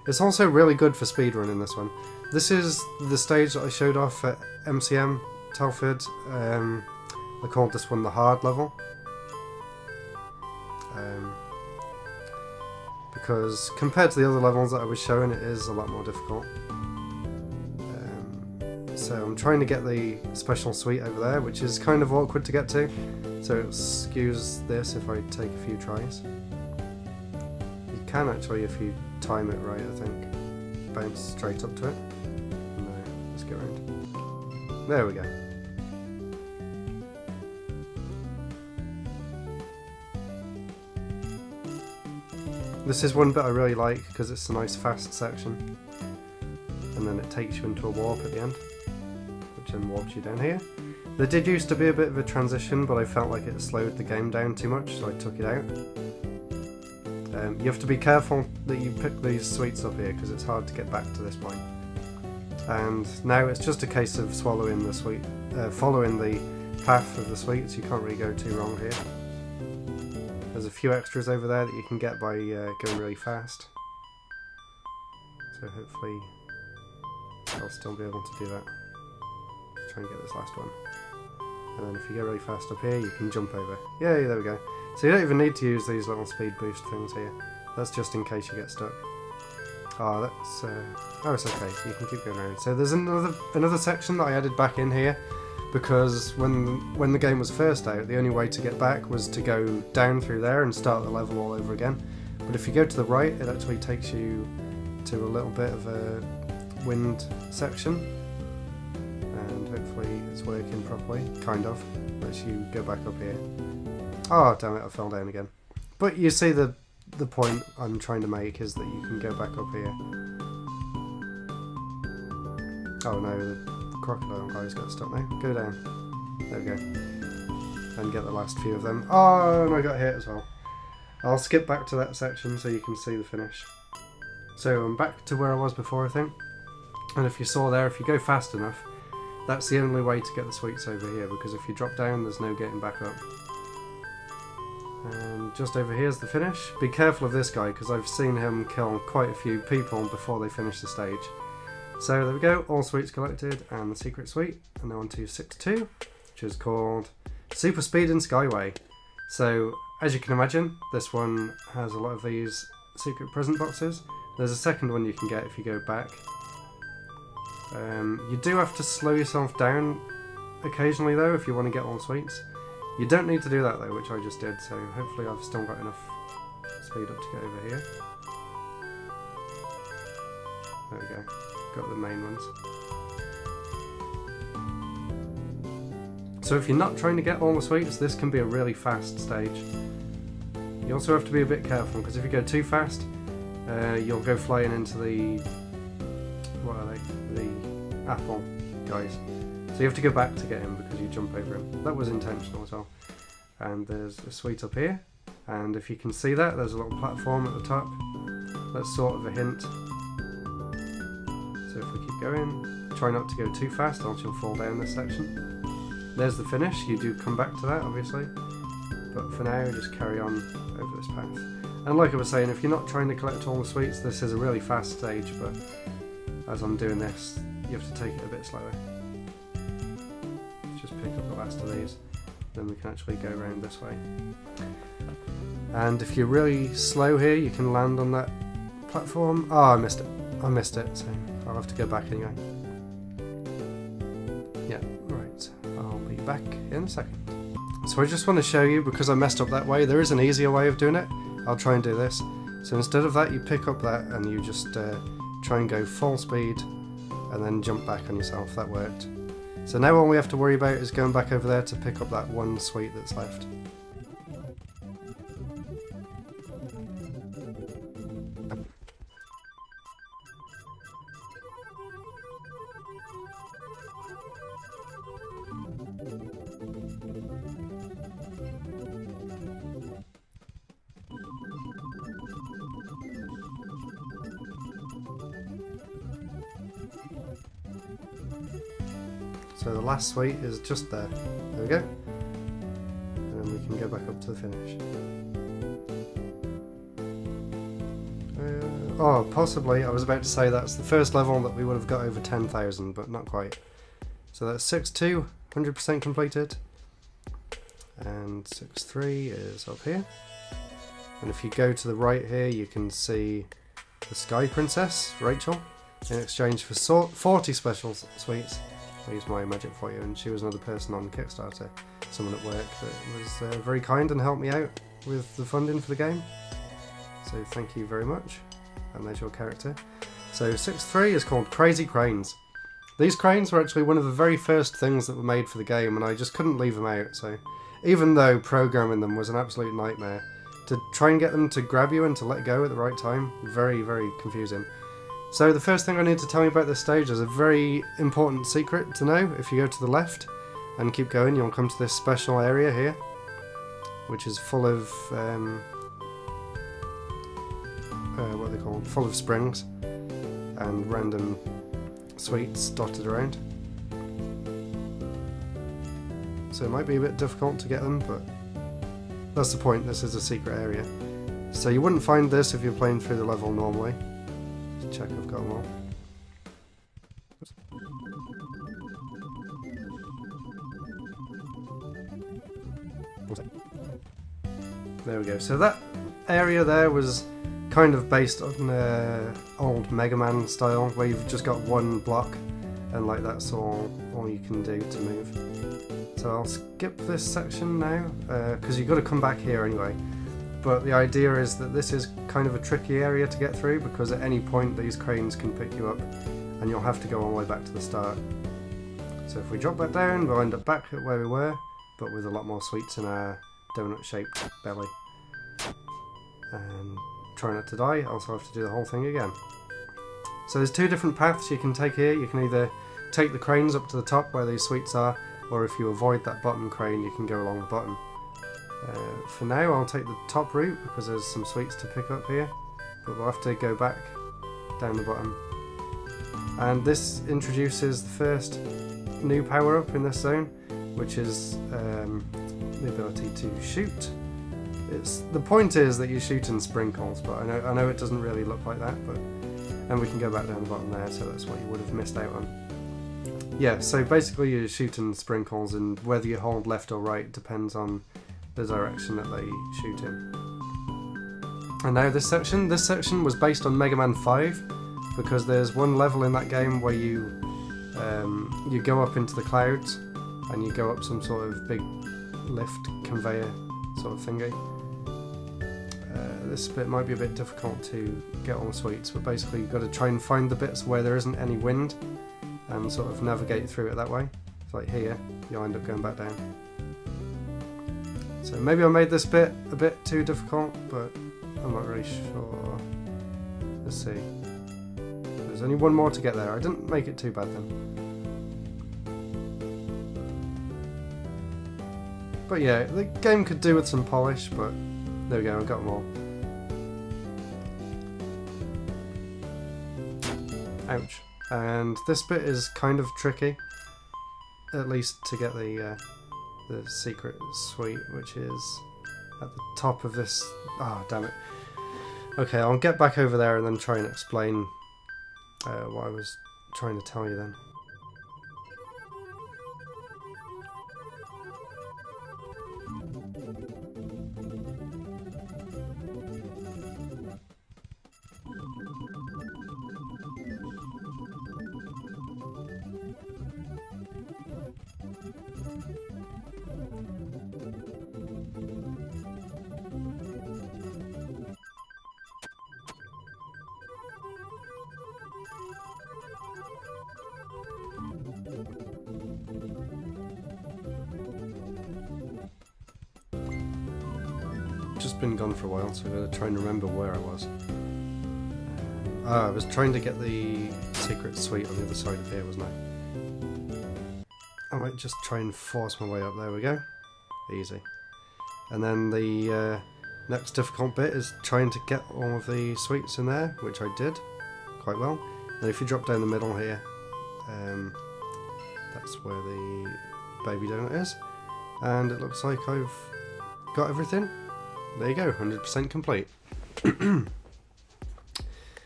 It's also really good for speedrunning this one. This is the stage that I showed off at MCM Telford. I called this one the hard level. Because compared to the other levels that I was showing, it is a lot more difficult. So I'm trying to get the special suite over there, which is kind of awkward to get to. So excuse this if I take a few tries. You can actually, if you time it right, I think, bounce straight up to it. No, let's go around. There we go. This is one bit I really like because it's a nice fast section. And then it takes you into a warp at the end, which then warps you down here. There did used to be a bit of a transition, but I felt like it slowed the game down too much, so I took it out. You have to be careful that you pick these sweets up here, because it's hard to get back to this point. And now it's just a case of swallowing the sweet, following the path of the sweets. You can't really go too wrong here. There's a few extras over there that you can get by going really fast. So hopefully I'll still be able to do that. Let's try and get this last one. And then if you go really fast up here, you can jump over. Yay, there we go. So you don't even need to use these little speed boost things here. That's just in case you get stuck. Oh, that's... oh, it's okay. You can keep going around. So there's another section that I added back in here, because when the game was first out, the only way to get back was to go down through there and start the level all over again. But if you go to the right, it actually takes you to a little bit of a wind section, and hopefully it's working properly, kind of. Lets you go back up here. Oh damn it, I fell down again. But you see the point I'm trying to make is that you can go back up here. Oh no, the crocodile guy's got stuck now. Go down. There we go. And get the last few of them. Oh, and I got hit as well. I'll skip back to that section so you can see the finish. So I'm back to where I was before, I think. And if you saw there, if you go fast enough, that's the only way to get the sweets over here, because if you drop down, there's no getting back up. And just over here is the finish. Be careful of this guy, because I've seen him kill quite a few people before they finish the stage. So there we go, all sweets collected, and the secret sweet. And now on to 6-2, which is called Super Speed in Skyway. So, as you can imagine, this one has a lot of these secret present boxes. There's a second one you can get if you go back. You do have to slow yourself down occasionally though if you want to get all the sweets. You don't need to do that though, which I just did, so hopefully I've still got enough speed up to get over here. There we go, got the main ones. So if you're not trying to get all the sweets, this can be a really fast stage. You also have to be a bit careful, because if you go too fast, you'll go flying into the... what are they? The apple guys. So you have to go back to get him because you jump over him. That was intentional as well. And there's a sweet up here. And if you can see that, there's a little platform at the top. That's sort of a hint. So if we keep going, try not to go too fast, else you'll fall down this section. There's the finish. You do come back to that, obviously. But for now, just carry on over this path. And like I was saying, if you're not trying to collect all the sweets, this is a really fast stage, but as I'm doing this, you have to take it a bit slower. Let's just pick up the last of these, then we can actually go around this way. And if you're really slow here, you can land on that platform. Oh, I missed it, so I'll have to go back anyway. Yeah, right, I'll be back in a second. So I just want to show you, because I messed up that way, there is an easier way of doing it. I'll try and do this. So instead of that, you pick up that and you just try and go full speed and then jump back on yourself. That worked. So now all we have to worry about is going back over there to pick up that one sweet that's left. So the last sweet is just there. There we go. And then we can go back up to the finish. Oh, possibly, I was about to say that's the first level that we would have got over 10,000, but not quite. So that's 6-2, 100% completed. And 6-3 is up here. And if you go to the right here, you can see the Sky Princess, Rachel, in exchange for 40 special sweets. I used my magic for you, and she was another person on Kickstarter, someone at work that was very kind and helped me out with the funding for the game. So thank you very much. And there's your character. So 6-3 is called Crazy Cranes. These cranes were actually one of the very first things that were made for the game, and I just couldn't leave them out. So even though programming them was an absolute nightmare, to try and get them to grab you and to let go at the right time, very, very confusing. So the first thing I need to tell you about this stage is a very important secret to know. If you go to the left and keep going, you'll come to this special area here, which is full of what are they called? Full of springs and random sweets dotted around. So it might be a bit difficult to get them, but that's the point. This is a secret area. So you wouldn't find this if you're playing through the level normally. Just check I've got them all. There we go. So that area there was kind of based on old Mega Man style, where you've just got one block and like that's all you can do to move. So I'll skip this section now because you've got to come back here anyway. But the idea is that this is kind of a tricky area to get through, because at any point these cranes can pick you up and you'll have to go all the way back to the start. So if we drop back down, we'll end up back at where we were, but with a lot more sweets in our donut shaped belly. And try not to die, also have to do the whole thing again. So there's two different paths you can take here. You can either take the cranes up to the top where these sweets are, or if you avoid that bottom crane you can go along the bottom. For now I'll take the top route because there's some sweets to pick up here, but we'll have to go back down the bottom. And this introduces the first new power up in this zone, which is the ability to shoot. The point is that you shoot in sprinkles, but I know it doesn't really look like that, and we can go back down the bottom there, so that's what you would have missed out on. Yeah, so basically you shoot in sprinkles, and whether you hold left or right depends on the direction that they shoot in. And now this section was based on Mega Man 5, because there's one level in that game where you go up into the clouds, and you go up some sort of big lift conveyor sort of thingy. This bit might be a bit difficult to get all the sweets, but basically you've got to try and find the bits where there isn't any wind and sort of navigate through it that way. So like here, you'll end up going back down. So maybe I made this bit a bit too difficult, but I'm not really sure. Let's see. There's only one more to get there. I didn't make it too bad then. But yeah, the game could do with some polish, but there we go, I got them all. Ouch. And this bit is kind of tricky, at least to get the secret sweet, which is at the top of this. Ah, damn it. Okay, I'll get back over there and then try and explain what I was trying to tell you then. Just been gone for a while, so I'm going to try and remember where I was. I was trying to get the secret suite on the other side of here, wasn't I? I might just try and force my way up. There we go. Easy. And then the next difficult bit is trying to get all of the sweets in there, which I did quite well. And if you drop down the middle here, that's where the baby donut is. And it looks like I've got everything. There you go, 100% complete.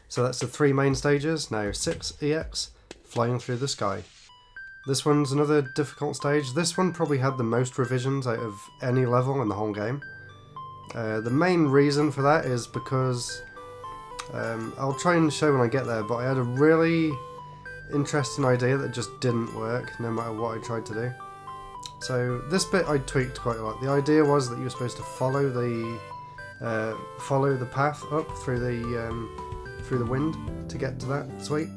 So that's the 3 main stages. Now 6 EX, flying through the sky. This one's another difficult stage. This one probably had the most revisions out of any level in the whole game. The main reason for that is because, I'll try and show when I get there, but I had a really interesting idea that just didn't work no matter what I tried to do. So this bit I tweaked quite a lot. The idea was that you were supposed to follow the path up through the wind to get to that sweet.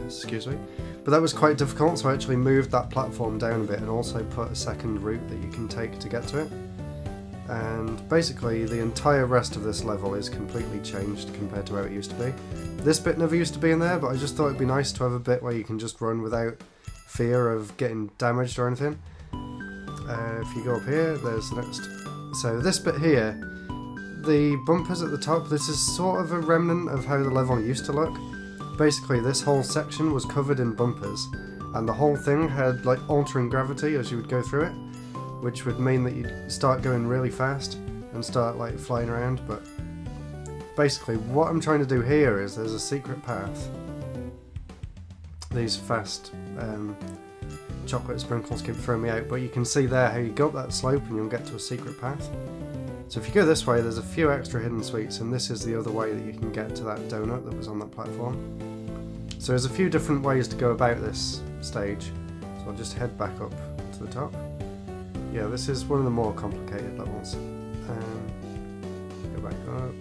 Excuse me. But that was quite difficult, so I actually moved that platform down a bit and also put a second route that you can take to get to it. And basically the entire rest of this level is completely changed compared to how it used to be. This bit never used to be in there, but I just thought it'd be nice to have a bit where you can just run without fear of getting damaged or anything. If you go up here, there's the next. So this bit here, the bumpers at the top, this is sort of a remnant of how the level used to look. Basically this whole section was covered in bumpers, and the whole thing had like altering gravity as you would go through it, which would mean that you'd start going really fast and start like flying around. But basically what I'm trying to do here is there's a secret path. These fast chocolate sprinkles keep throwing me out, but you can see there how you go up that slope and you'll get to a secret path. So if you go this way, there's a few extra hidden sweets, and this is the other way that you can get to that donut that was on that platform. So there's a few different ways to go about this stage. So I'll just head back up to the top. Yeah, this is one of the more complicated levels. Go back up.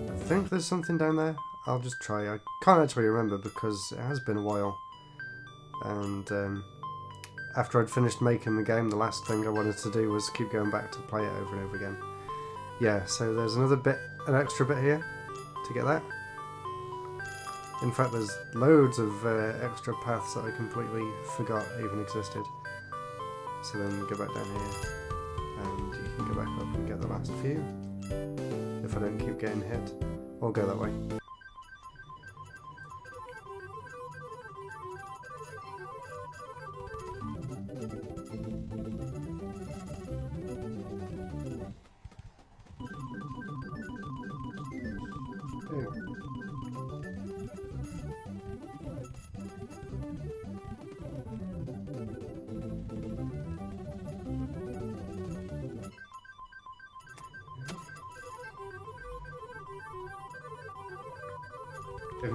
I think there's something down there. I'll just try. I can't actually remember because it has been a while. And after I'd finished making the game, the last thing I wanted to do was keep going back to play it over and over again. Yeah, so there's another bit, an extra bit here to get that. In fact, there's loads of extra paths that I completely forgot even existed. So then go back down here, and you can go back up and get the last few if I don't keep getting hit. Or go that way.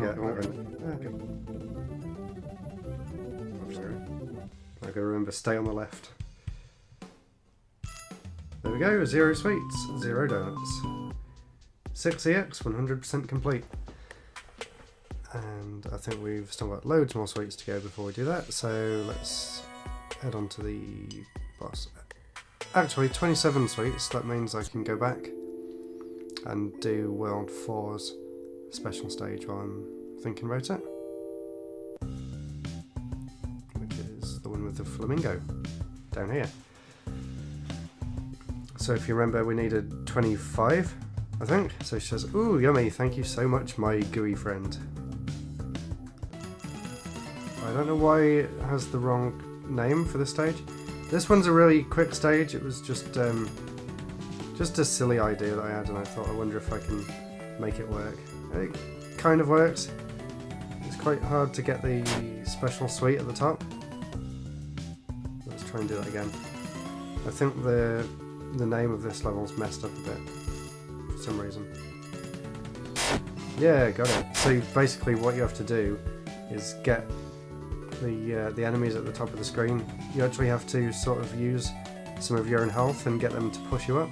Yeah, okay. I'm sorry. I gotta remember, stay on the left. There we go, 0 sweets, 0 donuts. 6 EX, 100% complete. And I think we've still got loads more sweets to go before we do that, so let's head on to the boss. Actually, 27 sweets, that means I can go back and do World 4's special stage while I'm thinking about it, which is the one with the flamingo down here. So if you remember, we needed 25, I think. So she says, "Ooh, yummy, thank you so much, my gooey friend." I don't know why it has the wrong name for this stage. This one's a really quick stage. It was just a silly idea that I had, and I thought, I wonder if I can make it work. It kind of works. It's quite hard to get the special sweet at the top. Let's try and do that again. I think the name of this level's messed up a bit for some reason. Yeah, got it. So basically what you have to do is get the enemies at the top of the screen. You actually have to sort of use some of your own health and get them to push you up.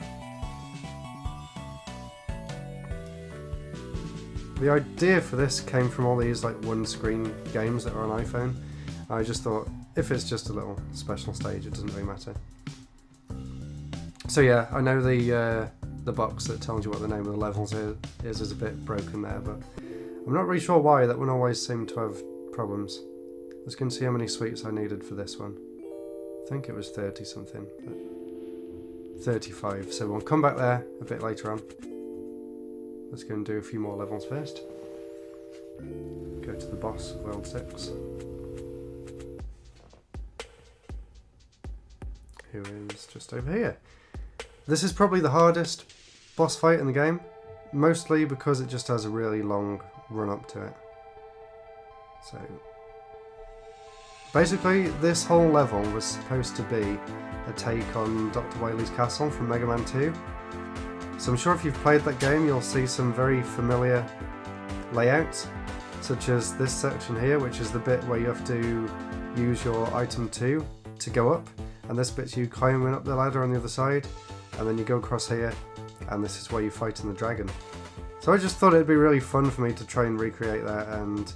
The idea for this came from all these like one-screen games that are on iPhone. I just thought, if it's just a little special stage, it doesn't really matter. So yeah, I know the box that tells you what the name of the levels is a bit broken there, but I'm not really sure why. That one always seemed to have problems. Let's go and see how many sweets I needed for this one. I think it was 30 something. 35, so we'll come back there a bit later on. Let's go and do a few more levels first. Go to the boss of World 6. Who is just over here. This is probably the hardest boss fight in the game, mostly because it just has a really long run up to it. So basically this whole level was supposed to be a take on Dr. Wily's Castle from Mega Man 2. So I'm sure if you've played that game, you'll see some very familiar layouts, such as this section here, which is the bit where you have to use your item 2 to go up, and this bit's you climbing up the ladder on the other side, and then you go across here, and this is where you fight in the dragon. So I just thought it'd be really fun for me to try and recreate that, and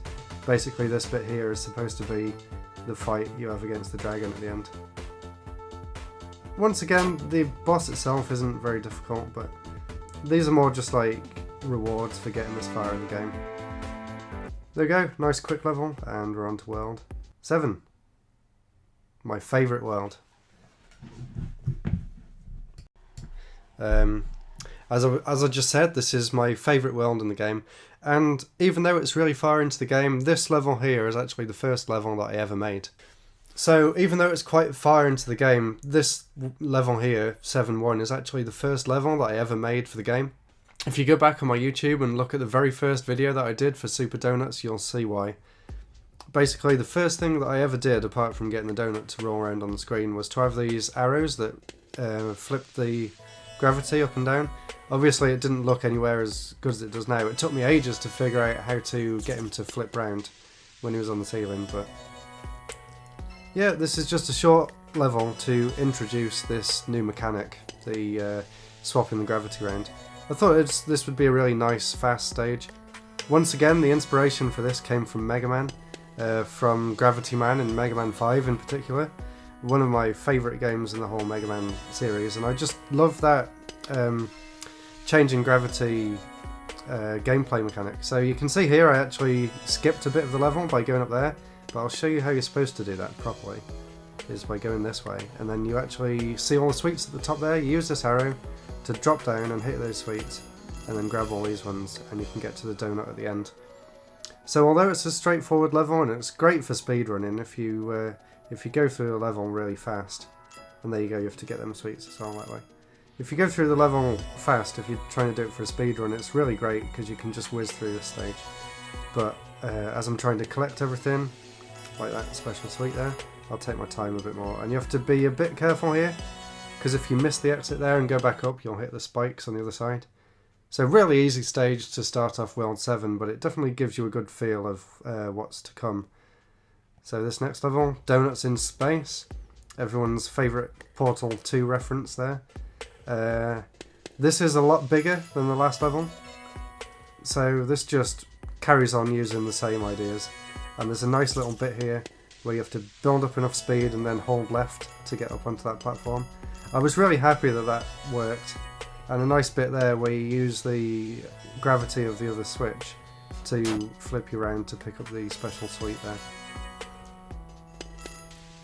basically this bit here is supposed to be the fight you have against the dragon at the end. Once again, the boss itself isn't very difficult, but these are more just like rewards for getting this far in the game. There we go, nice quick level, and we're on to World 7. My favourite world. As I just said, this is my favourite world in the game, and even though it's really far into the game, this level here is actually the first level that I ever made. So even though it's quite far into the game, this level here, 7-1, is actually the first level that I ever made for the game. If you go back on my YouTube and look at the very first video that I did for Super Donuts, you'll see why. Basically, the first thing that I ever did, apart from getting the donut to roll around on the screen, was to have these arrows that flipped the gravity up and down. Obviously, it didn't look anywhere as good as it does now. It took me ages to figure out how to get him to flip round when he was on the ceiling, but yeah, this is just a short level to introduce this new mechanic, the swapping the gravity around. I thought this would be a really nice, fast stage. Once again, the inspiration for this came from Mega Man, from Gravity Man and Mega Man 5 in particular. One of my favourite games in the whole Mega Man series, and I just love that changing gravity gameplay mechanic. So you can see here I actually skipped a bit of the level by going up there, but I'll show you how you're supposed to do that properly. is by going this way, and then you actually see all the sweets at the top there. You use this arrow to drop down and hit those sweets, and then grab all these ones, and you can get to the donut at the end. So although it's a straightforward level and it's great for speedrunning, if you go through the level really fast, and there you go, you have to get them sweets as well that way. If you go through the level fast, if you're trying to do it for a speedrun, it's really great because you can just whiz through this stage. But as I'm trying to collect everything, like that special sweet there, I'll take my time a bit more. And you have to be a bit careful here, because if you miss the exit there and go back up, you'll hit the spikes on the other side. So really easy stage to start off World 7, but it definitely gives you a good feel of what's to come. So this next level, Donuts in Space, everyone's favourite Portal 2 reference there. This is a lot bigger than the last level, so this just carries on using the same ideas. And there's a nice little bit here where you have to build up enough speed and then hold left to get up onto that platform. I was really happy that that worked. And a nice bit there where you use the gravity of the other switch to flip you around to pick up the special sweet there.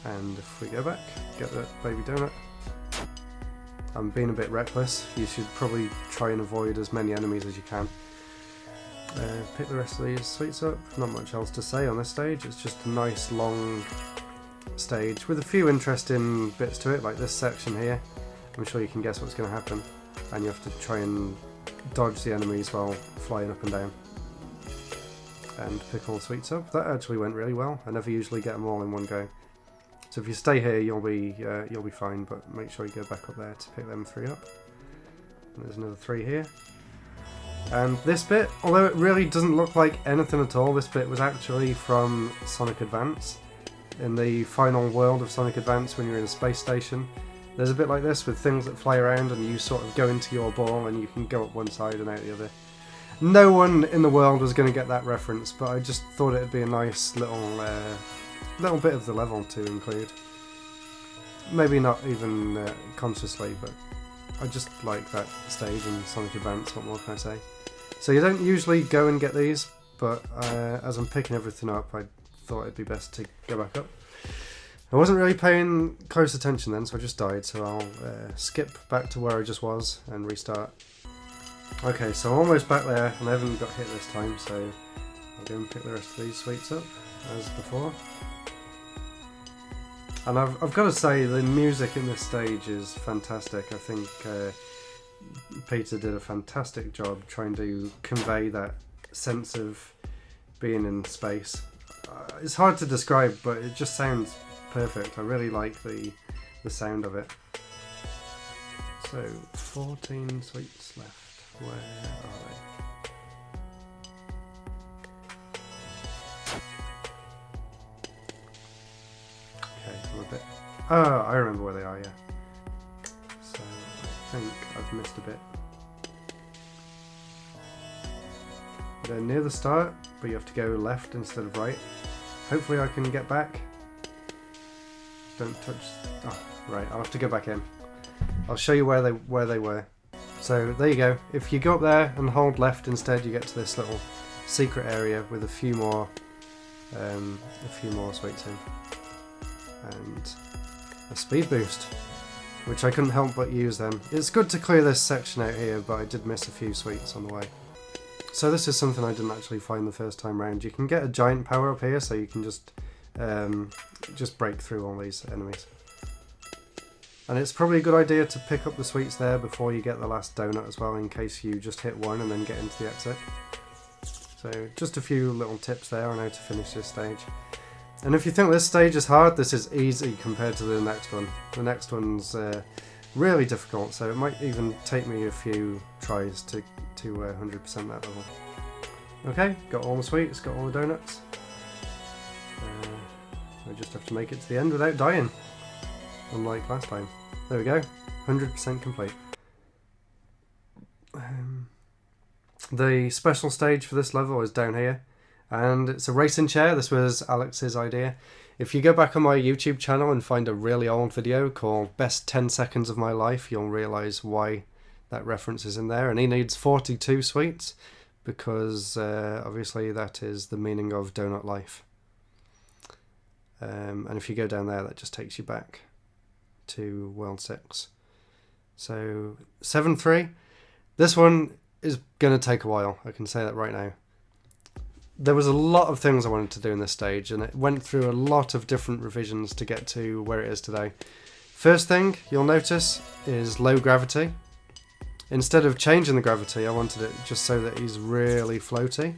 And if we go back, get that baby donut. I'm being a bit reckless. You should probably try and avoid as many enemies as you can. Pick the rest of these sweets up. Not much else to say on this stage. It's just a nice long stage with a few interesting bits to it, like this section here. I'm sure you can guess what's going to happen. And you have to try and dodge the enemies while flying up and down. And pick all the sweets up. That actually went really well. I never usually get them all in one go. So if you stay here, you'll be fine. But make sure you go back up there to pick them 3 up. And there's another 3 here. And this bit, although it really doesn't look like anything at all, this bit was actually from Sonic Advance. In the final world of Sonic Advance, when you're in a space station, there's a bit like this with things that fly around and you sort of go into your ball and you can go up one side and out the other. No one in the world was going to get that reference, but I just thought it'd be a nice little bit of the level to include. Maybe not even consciously, but I just like that stage in Sonic Advance, what more can I say? So you don't usually go and get these, but as I'm picking everything up, I thought it'd be best to go back up. I wasn't really paying close attention then, so I just died, so I'll skip back to where I just was and restart. Okay, so I'm almost back there, and I haven't got hit this time, so I'll go and pick the rest of these sweets up, as before. And I've got to say, the music in this stage is fantastic. I think Peter did a fantastic job trying to convey that sense of being in space. It's hard to describe, but it just sounds perfect. I really like the sound of it. So 14 sweets left. Where are they? Okay, I'm a bit. Oh, I remember where they are. Yeah. So I think I've missed a bit. They're near the start, but you have to go left instead of right. Hopefully I can get back. Don't touch. Oh, right. I'll have to go back in. I'll show you where they were. So there you go. If you go up there and hold left instead, you get to this little secret area with a few more sweets in, and a speed boost, which I couldn't help but use then. It's good to clear this section out here, but I did miss a few sweets on the way. So this is something I didn't actually find the first time round. You can get a giant power up here, so you can just break through all these enemies. And it's probably a good idea to pick up the sweets there before you get the last donut as well, in case you just hit one and then get into the exit. So just a few little tips there on how to finish this stage. And if you think this stage is hard, this is easy compared to the next one. The next one's really difficult, so it might even take me a few tries to 100% that level. Okay, got all the sweets, got all the donuts. I just have to make it to the end without dying, unlike last time. There we go, 100% complete. The special stage for this level is down here, and it's a racing chair. This was Alex's idea. If you go back on my YouTube channel and find a really old video called Best 10 Seconds of My Life, you'll realise why that reference is in there. And he needs 42 sweets, because obviously that is the meaning of donut life. and if you go down there, that just takes you back to World 6. So 7-3. This one is going to take a while, I can say that right now. There was a lot of things I wanted to do in this stage, and it went through a lot of different revisions to get to where it is today. First thing you'll notice is low gravity. Instead of changing the gravity, I wanted it just so that he's really floaty,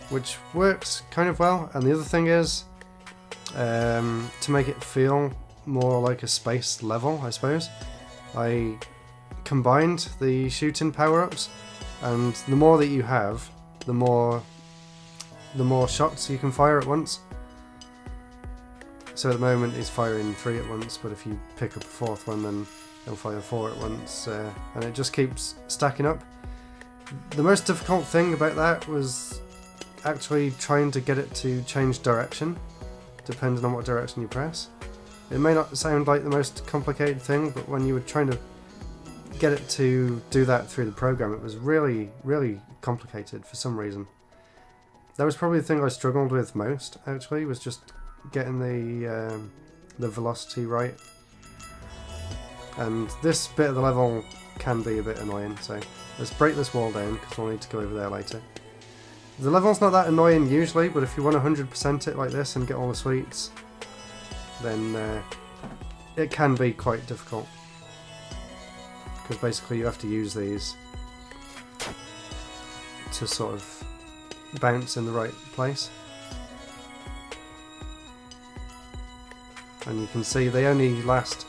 which works kind of well. And the other thing is, to make it feel more like a space level, I suppose, I combined the shooting power-ups, and the more that you have, the more shots you can fire at once. So at the moment he's firing 3 at once, but if you pick up a 4th one, then he'll fire 4 at once, and it just keeps stacking up. The most difficult thing about that was actually trying to get it to change direction, depending on what direction you press. It may not sound like the most complicated thing, but when you were trying to get it to do that through the program, it was really, really complicated for some reason. That was probably the thing I struggled with most, actually, was just getting the velocity right. And this bit of the level can be a bit annoying, so let's break this wall down because we'll need to go over there later. The level's not that annoying usually, but if you want to 100% it like this and get all the sweets, then it can be quite difficult. Because basically you have to use these to sort of bounce in the right place. And you can see they only last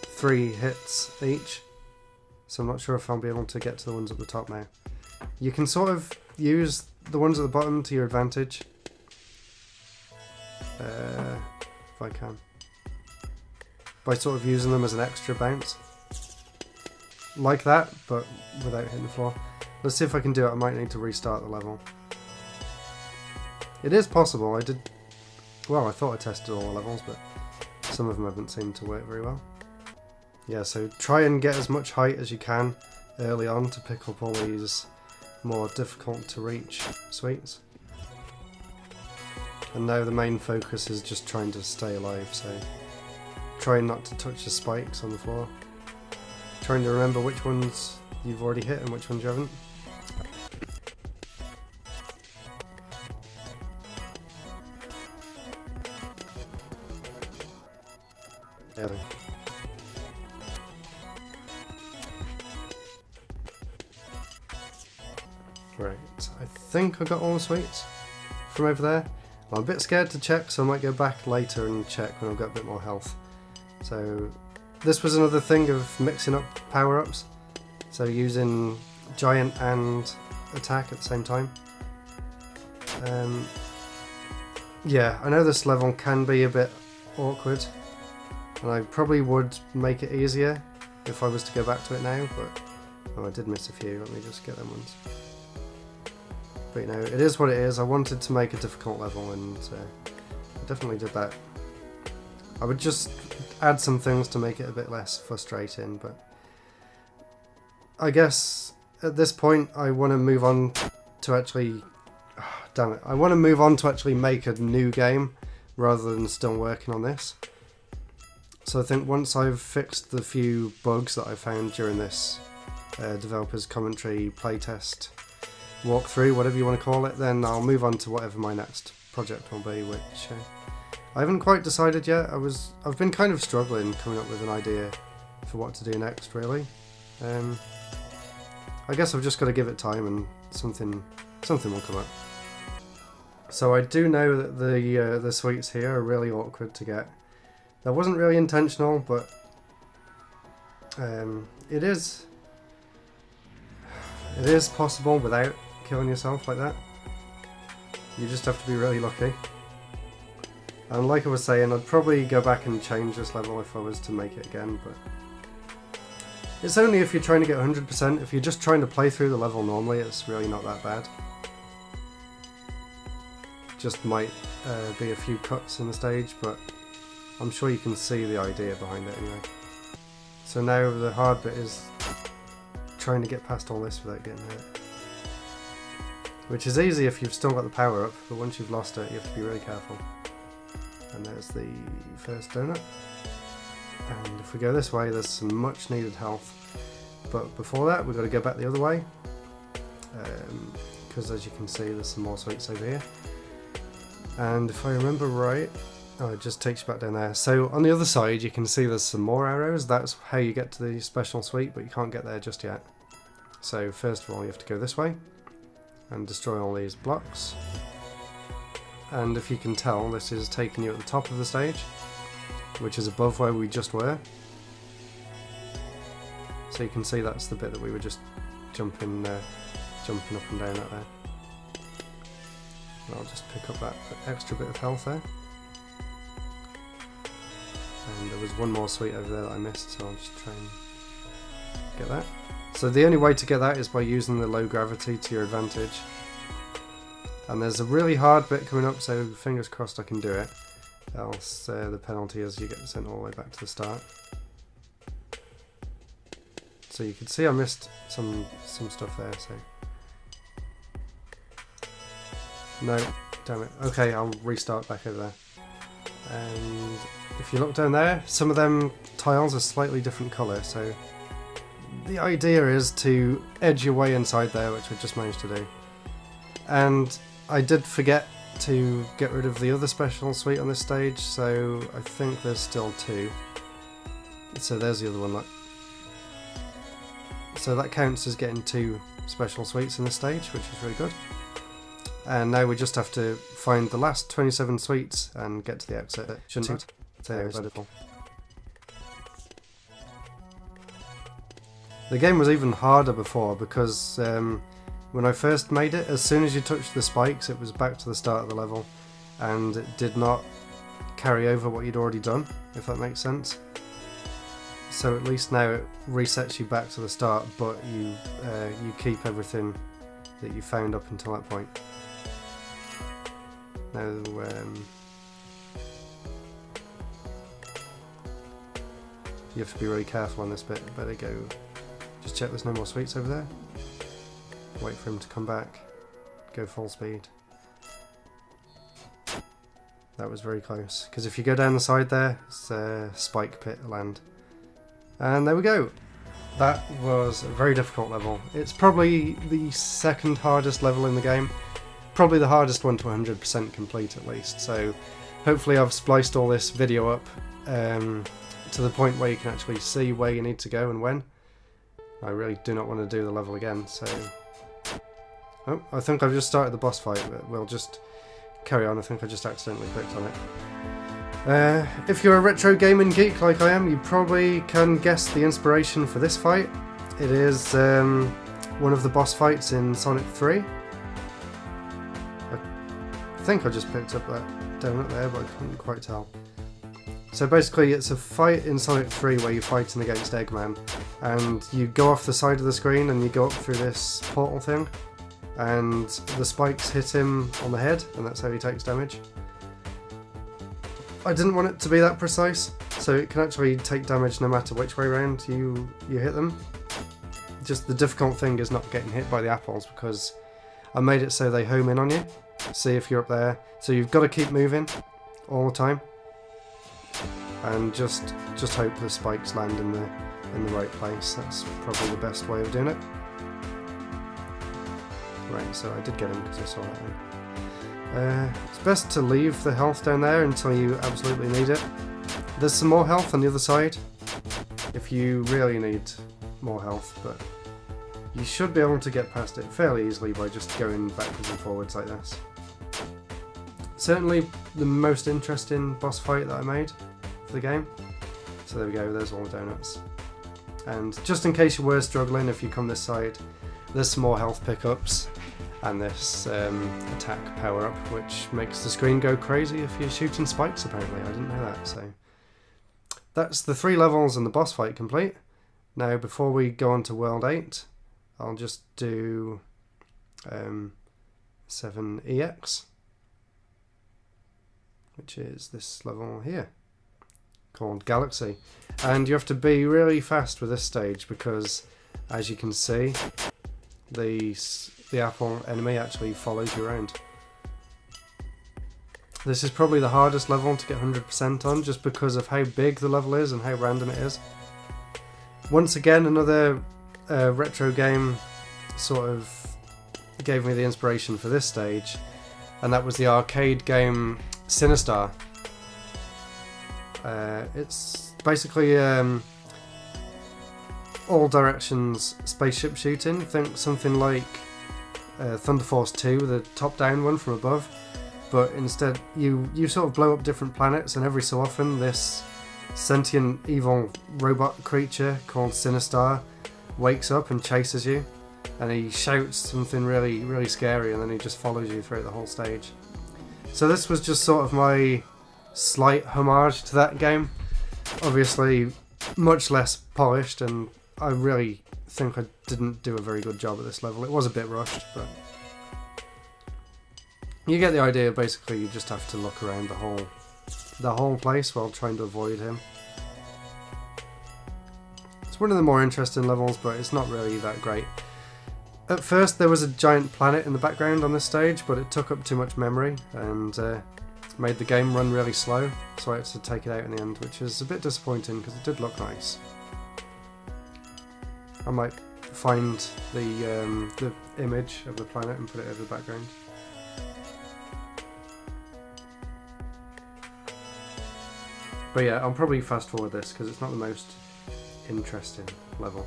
3 hits each, so I'm not sure if I'll be able to get to the ones at the top now. You can sort of use the ones at the bottom to your advantage, if I can, by sort of using them as an extra bounce. Like that, but without hitting the floor. Let's see if I can do it. I might need to restart the level. It is possible. I thought I tested all the levels, but some of them haven't seemed to work very well. Yeah, so try and get as much height as you can early on to pick up all these more difficult to reach sweets. And now the main focus is just trying to stay alive, so trying not to touch the spikes on the floor. Trying to remember which ones you've already hit and which ones you haven't. There we go. Right, I think I got all the sweets from over there. I'm a bit scared to check, so I might go back later and check when I've got a bit more health. So this was another thing of mixing up power-ups, so using giant and attack at the same time. Yeah, I know this level can be a bit awkward, and I probably would make it easier if I was to go back to it now, but oh, I did miss a few. Let me just get them ones. But you know, it is what it is. I wanted to make a difficult level, and I definitely did that. I would just add some things to make it a bit less frustrating, but I guess at this point I want to move on to actually... Oh, damn it. I want to move on to actually make a new game rather than still working on this. So I think once I've fixed the few bugs that I found during this developer's commentary playtest walkthrough, whatever you want to call it, then I'll move on to whatever my next project will be, which I haven't quite decided yet. I've been kind of struggling coming up with an idea for what to do next, really. I guess I've just got to give it time and something will come up. So I do know that the sweets here are really awkward to get. That wasn't really intentional, but it is possible without killing yourself like that. You just have to be really lucky. And like I was saying, I'd probably go back and change this level if I was to make it again, but it's only if you're trying to get 100%. If you're just trying to play through the level normally, it's really not that bad. Just might be a few cuts in the stage, but I'm sure you can see the idea behind it anyway. So now the hard bit is trying to get past all this without getting hurt. Which is easy if you've still got the power up, but once you've lost it, you have to be really careful. And there's the first donut. And if we go this way, there's some much needed health. But before that, we've got to go back the other way. Because as you can see, there's some more sweets over here. And if I remember right, oh, it just takes you back down there. So on the other side, you can see there's some more arrows. That's how you get to the special sweet, but you can't get there just yet. So first of all, you have to go this way and destroy all these blocks. And if you can tell, this is taking you at the top of the stage, which is above where we just were. So you can see that's the bit that we were just jumping up and down at there. I'll just pick up that extra bit of health there. And there was one more sweet over there that I missed, so I'll just try and get that. So the only way to get that is by using the low gravity to your advantage. And there's a really hard bit coming up, so fingers crossed I can do it. Else the penalty is you get sent all the way back to the start. So you can see I missed some stuff there, so... No, damn it. Okay, I'll restart back over there. And if you look down there, some of them tiles are slightly different colour, so the idea is to edge your way inside there, which I just managed to do. And I did forget to get rid of the other special sweet on this stage, so I think there's still 2. So there's the other one, look. So that counts as getting 2 special sweets in this stage, which is really good. And now we just have to find the last 27 sweets and get to the exit. Shouldn't it? There, beautiful. The game was even harder before because when I first made it, as soon as you touched the spikes, it was back to the start of the level, and it did not carry over what you'd already done, if that makes sense. So at least now it resets you back to the start, but you keep everything that you found up until that point. Now, you have to be really careful on this bit. Better go. Just check there's no more sweets over there. Wait for him to come back. Go full speed. That was very close. Because if you go down the side there, it's a spike pit land. And there we go. That was a very difficult level. It's probably the second hardest level in the game. Probably the hardest one to 100% complete at least. So hopefully I've spliced all this video up to the point where you can actually see where you need to go and when. I really do not want to do the level again, so... Oh, I think I've just started the boss fight, but we'll just carry on. I think I just accidentally clicked on it. If you're a retro gaming geek like I am, you probably can guess the inspiration for this fight. It is one of the boss fights in Sonic 3. I think I just picked up that donut there, but I couldn't quite tell. So basically it's a fight in Sonic 3 where you're fighting against Eggman, and you go off the side of the screen and you go up through this portal thing, and the spikes hit him on the head, and that's how he takes damage. I didn't want it to be that precise, so it can actually take damage no matter which way around you hit them. Just the difficult thing is not getting hit by the apples, because I made it so they home in on you. See if you're up there. So you've got to keep moving all the time, and just hope the spikes land in the right place. That's probably the best way of doing it. Right, so I did get him because I saw that there. It's best to leave the health down there until you absolutely need it. There's some more health on the other side if you really need more health, but you should be able to get past it fairly easily by just going backwards and forwards like this. Certainly the most interesting boss fight that I made for the game. So there we go, there's all the donuts. And just in case you were struggling, if you come this side, there's some more health pickups and this attack power up, which makes the screen go crazy if you're shooting spikes apparently. I didn't know that. So that's the 3 levels and the boss fight complete. Now before we go on to World 8, I'll just do 7EX, which is this level here, called Galaxy. And you have to be really fast with this stage because, as you can see, the apple enemy actually follows you around. This is probably the hardest level to get 100% on, just because of how big the level is and how random it is. Once again, another retro game sort of gave me the inspiration for this stage, and that was the arcade game Sinistar. It's basically all directions spaceship shooting. Think something like Thunder Force 2, the top-down one from above, but instead you sort of blow up different planets, and every so often this sentient evil robot creature called Sinistar wakes up and chases you, and he shouts something really, really scary, and then he just follows you throughout the whole stage. So this was just sort of my slight homage to that game. Obviously much less polished, and I really think I didn't do a very good job at this level. It was a bit rushed, but you get the idea. Basically, you just have to look around the whole place while trying to avoid him. It's one of the more interesting levels, but it's not really that great. At first there was a giant planet in the background on this stage, but it took up too much memory and made the game run really slow, so I had to take it out in the end, which is a bit disappointing because it did look nice. I might find the image of the planet and put it over the background. But yeah, I'll probably fast forward this because it's not the most interesting level.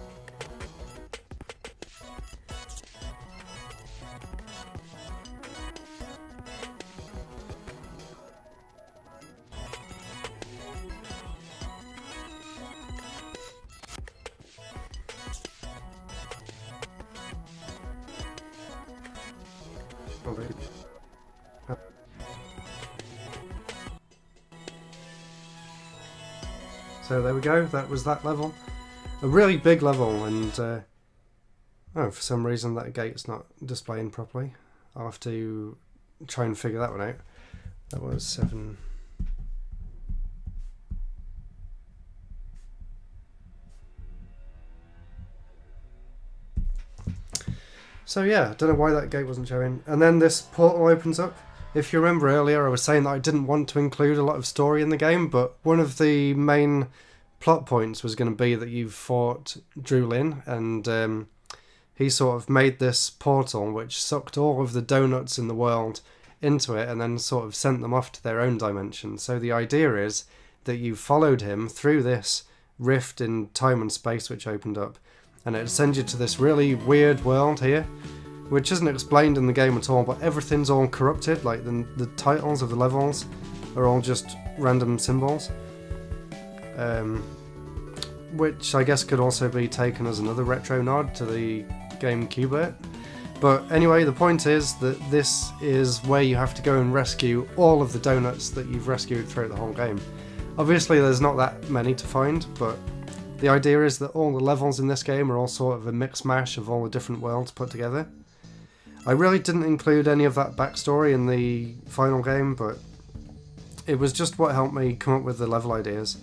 So there we go, that was that level. A really big level, and oh, for some reason that gate's not displaying properly. I'll have to try and figure that one out. That was 7. So yeah, I don't know why that gate wasn't showing. And then this portal opens up. If you remember earlier, I was saying that I didn't want to include a lot of story in the game, but one of the main plot points was going to be that you fought Drulin, and he sort of made this portal which sucked all of the donuts in the world into it and then sort of sent them off to their own dimension. So the idea is that you followed him through this rift in time and space which opened up, and it sends you to this really weird world here, which isn't explained in the game at all, but everything's all corrupted. Like the titles of the levels are all just random symbols, which I guess could also be taken as another retro nod to the game Q*bert. But anyway, the point is that this is where you have to go and rescue all of the donuts that you've rescued throughout the whole game. Obviously there's not that many to find, but the idea is that all the levels in this game are all sort of a mix mash of all the different worlds put together. I really didn't include any of that backstory in the final game, but it was just what helped me come up with the level ideas.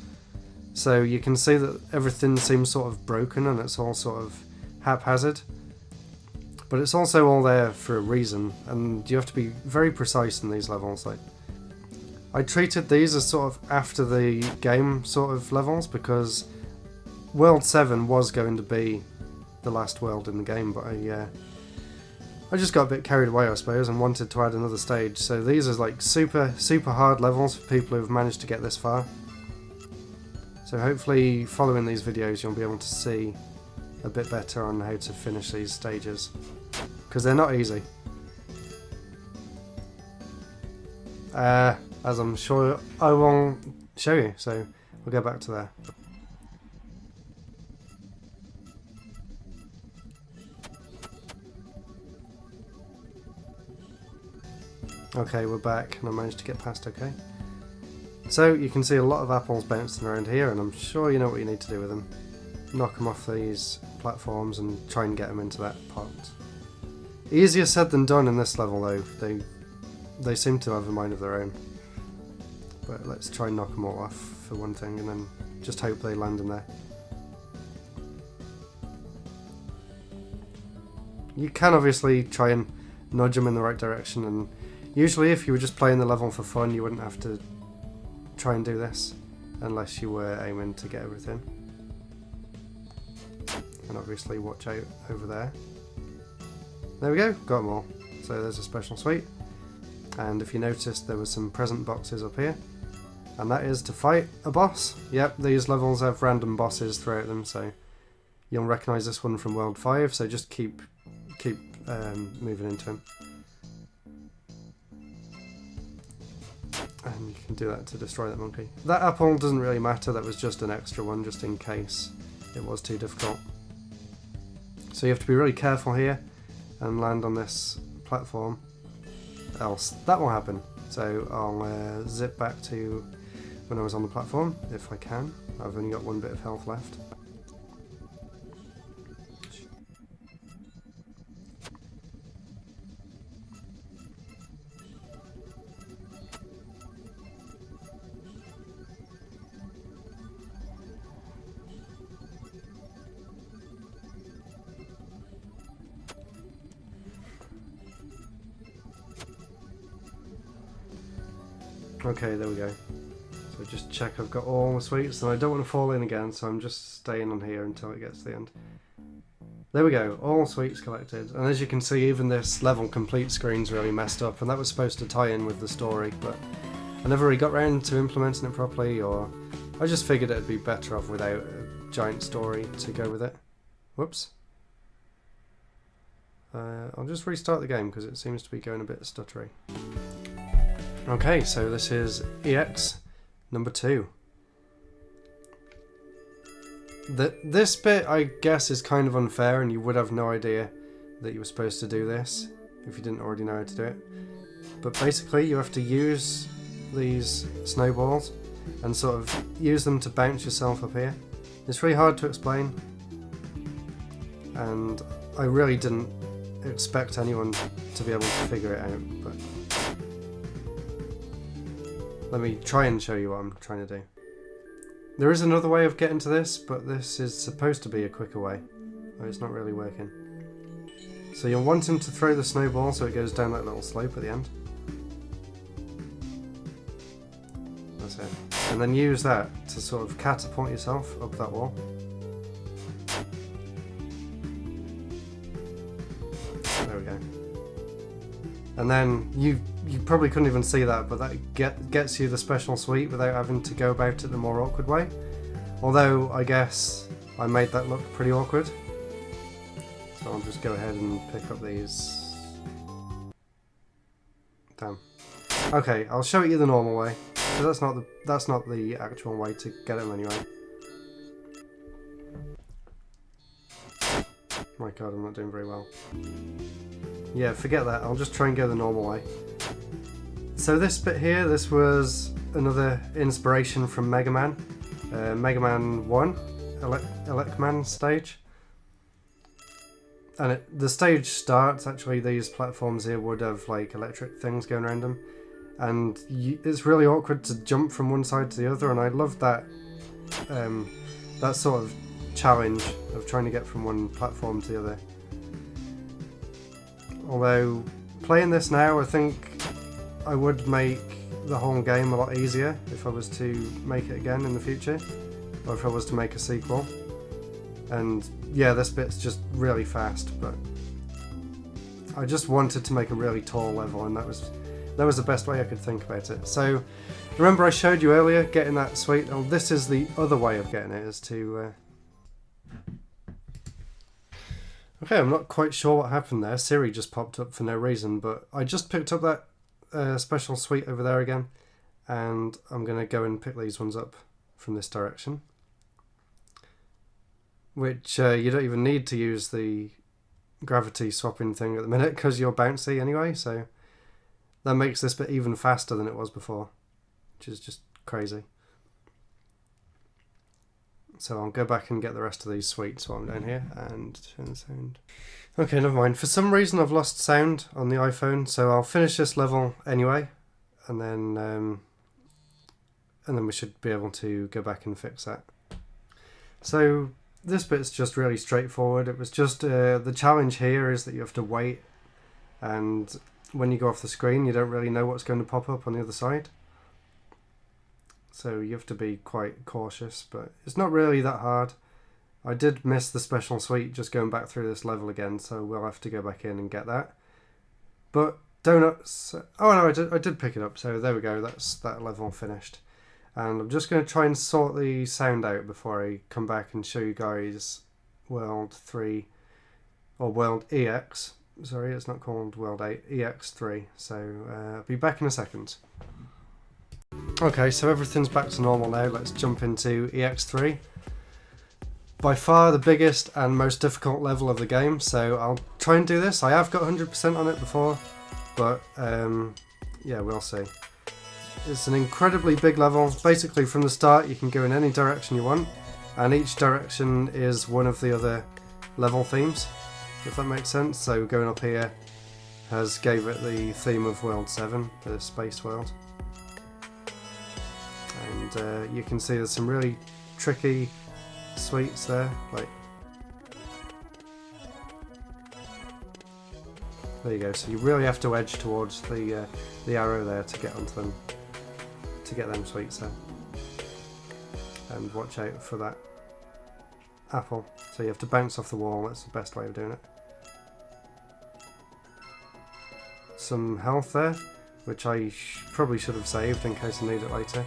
So you can see that everything seems sort of broken and it's all sort of haphazard. But it's also all there for a reason, and you have to be very precise in these levels. Like, I treated these as sort of after the game sort of levels, because World 7 was going to be the last world in the game, but I just got a bit carried away, I suppose, and wanted to add another stage. So these are like super hard levels for people who've managed to get this far. So hopefully following these videos you'll be able to see a bit better on how to finish these stages, because they're not easy. As I'm sure I will show you, so we'll go back to there. Okay, we're back and I managed to get past okay. So you can see a lot of apples bouncing around here, and I'm sure you know what you need to do with them. Knock them off these platforms and try and get them into that pot. Easier said than done in this level though. They seem to have a mind of their own. But let's try and knock them all off for one thing, and then just hope they land in there. You can obviously try and nudge them in the right direction, and Usually if you were just playing the level for fun, you wouldn't have to try and do this, unless you were aiming to get everything. And obviously watch out over there. There we go, got them all. So there's a special suite. And if you noticed, there were some present boxes up here. And that is to fight a boss. Yep, these levels have random bosses throughout them, so you'll recognise this one from World 5, so just keep moving into him. And you can do that to destroy that monkey. That apple doesn't really matter, that was just an extra one, just in case it was too difficult. So you have to be really careful here and land on this platform, else that will happen. So I'll zip back to when I was on the platform, if I can. I've only got one bit of health left. Okay, there we go. So just check I've got all the sweets, and I don't want to fall in again, so I'm just staying on here until it gets to the end. There we go, all sweets collected. And as you can see, even this level complete screen's really messed up, and that was supposed to tie in with the story, but I never really got around to implementing it properly, or I just figured it'd be better off without a giant story to go with it. Whoops. I'll just restart the game because it seems to be going a bit stuttery. Okay, so this is EX number 2. This bit, I guess, is kind of unfair, and you would have no idea that you were supposed to do this if you didn't already know how to do it. But basically, you have to use these snowballs and sort of use them to bounce yourself up here. It's really hard to explain, and I really didn't expect anyone to be able to figure it out, but let me try and show you what I'm trying to do. There is another way of getting to this, but this is supposed to be a quicker way. But it's not really working. So you'll want him to throw the snowball so it goes down that little slope at the end. That's it. And then use that to sort of catapult yourself up that wall. There we go. And then you probably couldn't even see that, but that gets you the special suite without having to go about it the more awkward way. Although, I guess I made that look pretty awkward. So I'll just go ahead and pick up these. Damn. Okay, I'll show you the normal way. Because that's not the actual way to get them anyway. My god, I'm not doing very well. Yeah, forget that. I'll just try and go the normal way. So this bit here, this was another inspiration from Mega Man. Mega Man 1, Elecman stage. And the stage starts, actually, these platforms here would have like electric things going around them. And it's really awkward to jump from one side to the other, and I love that, that sort of challenge of trying to get from one platform to the other. Although, playing this now, I think I would make the whole game a lot easier if I was to make it again in the future, or if I was to make a sequel. And yeah, this bit's just really fast, but I just wanted to make a really tall level, and that was the best way I could think about it. So, remember I showed you earlier getting that suite? Oh, this is the other way of getting it, is to... Okay, I'm not quite sure what happened there. Siri just popped up for no reason, but I just picked up that special suite over there again, and I'm going to go and pick these ones up from this direction. Which you don't even need to use the gravity swapping thing at the minute because you're bouncy anyway, so that makes this bit even faster than it was before, which is just crazy. So I'll go back and get the rest of these sweets while I'm down here and turn the sound. Okay, never mind. For some reason I've lost sound on the iPhone, so I'll finish this level anyway, and then we should be able to go back and fix that. So this bit's just really straightforward. It was just the challenge here is that you have to wait, and when you go off the screen, you don't really know what's going to pop up on the other side. So you have to be quite cautious, but it's not really that hard. I did miss the special suite just going back through this level again, so we'll have to go back in and get that. But donuts... Oh no, I did pick it up, so there we go, that's that level finished. And I'm just going to try and sort the sound out before I come back and show you guys World 3, or World EX. Sorry, it's not called World 8, EX3, so I'll be back in a second. Okay, so everything's back to normal now. Let's jump into EX3. By far the biggest and most difficult level of the game, so I'll try and do this. I have got 100% on it before, but yeah, we'll see. It's an incredibly big level. Basically from the start you can go in any direction you want, and each direction is one of the other level themes, if that makes sense. So going up here gave it the theme of World 7, the space world. And you can see there's some really tricky suites there, like there you go. So you really have to edge towards the arrow there to get onto them, to get them suites there. And watch out for that apple. So you have to bounce off the wall. That's the best way of doing it. Some health there, which I probably should have saved in case I need it later.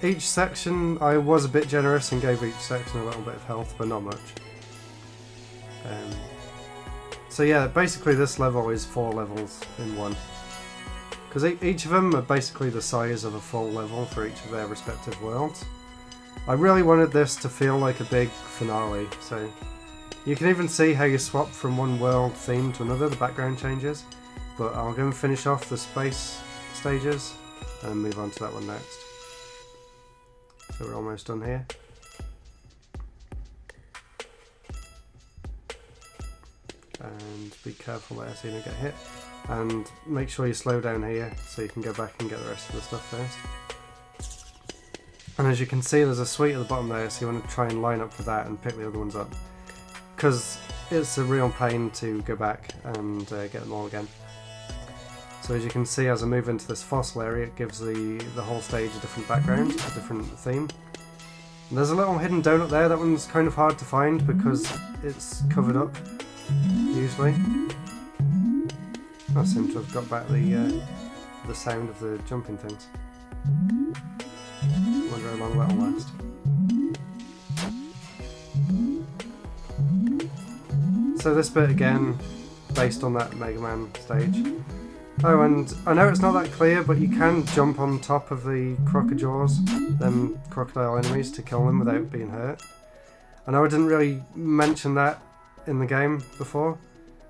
Each section, I was a bit generous and gave each section a little bit of health, but not much. So yeah, basically this level is 4 levels in one. Because each of them are basically the size of a full level for each of their respective worlds. I really wanted this to feel like a big finale, so you can even see how you swap from one world theme to another, the background changes. But I'll go and finish off the space stages and move on to that one next. So we're almost done here. And be careful there so you don't get hit. And make sure you slow down here so you can go back and get the rest of the stuff first. And as you can see, there's a suite at the bottom there, so you want to try and line up with that and pick the other ones up. Because it's a real pain to go back and get them all again. So as you can see, as I move into this fossil area, it gives the whole stage a different background, a different theme. And there's a little hidden donut there. That one's kind of hard to find because it's covered up, usually. I seem to have got back the sound of the jumping things. Wonder how long that'll last. So this bit again, based on that Mega Man stage. Oh, and I know it's not that clear, but you can jump on top of the crocodiles, them crocodile enemies, to kill them without being hurt. I know I didn't really mention that in the game before,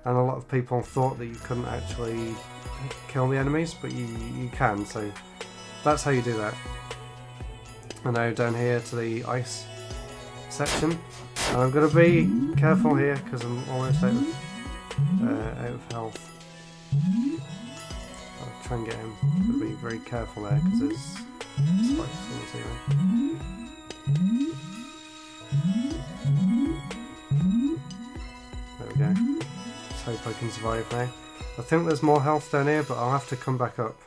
and a lot of people thought that you couldn't actually kill the enemies, but you can, so that's how you do that. And now down here to the ice section, and I'm going to be careful here because I'm almost out of health. I'll try and get him. I've got to be very careful there because there's spikes on the ceiling. There we go. Let's hope I can survive now. I think there's more health down here, but I'll have to come back up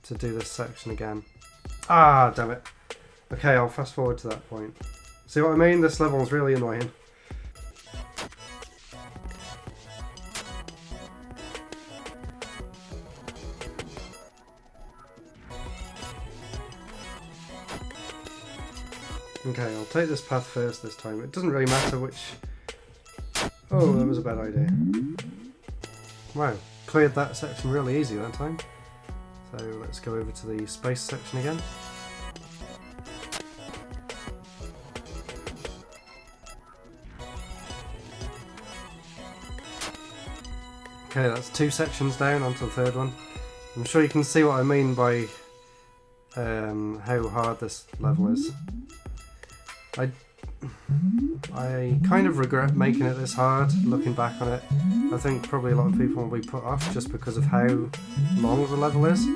to do this section again. Ah, damn it. Okay, I'll fast forward to that point. See what I mean? This level is really annoying. Okay, I'll take this path first this time. It doesn't really matter which... Oh, that was a bad idea. Wow, cleared that section really easy that time. So let's go over to the space section again. Okay, that's 2 sections down onto the third one. I'm sure you can see what I mean by how hard this level is. I kind of regret making it this hard, looking back on it. I think probably a lot of people will be put off just because of how long the level is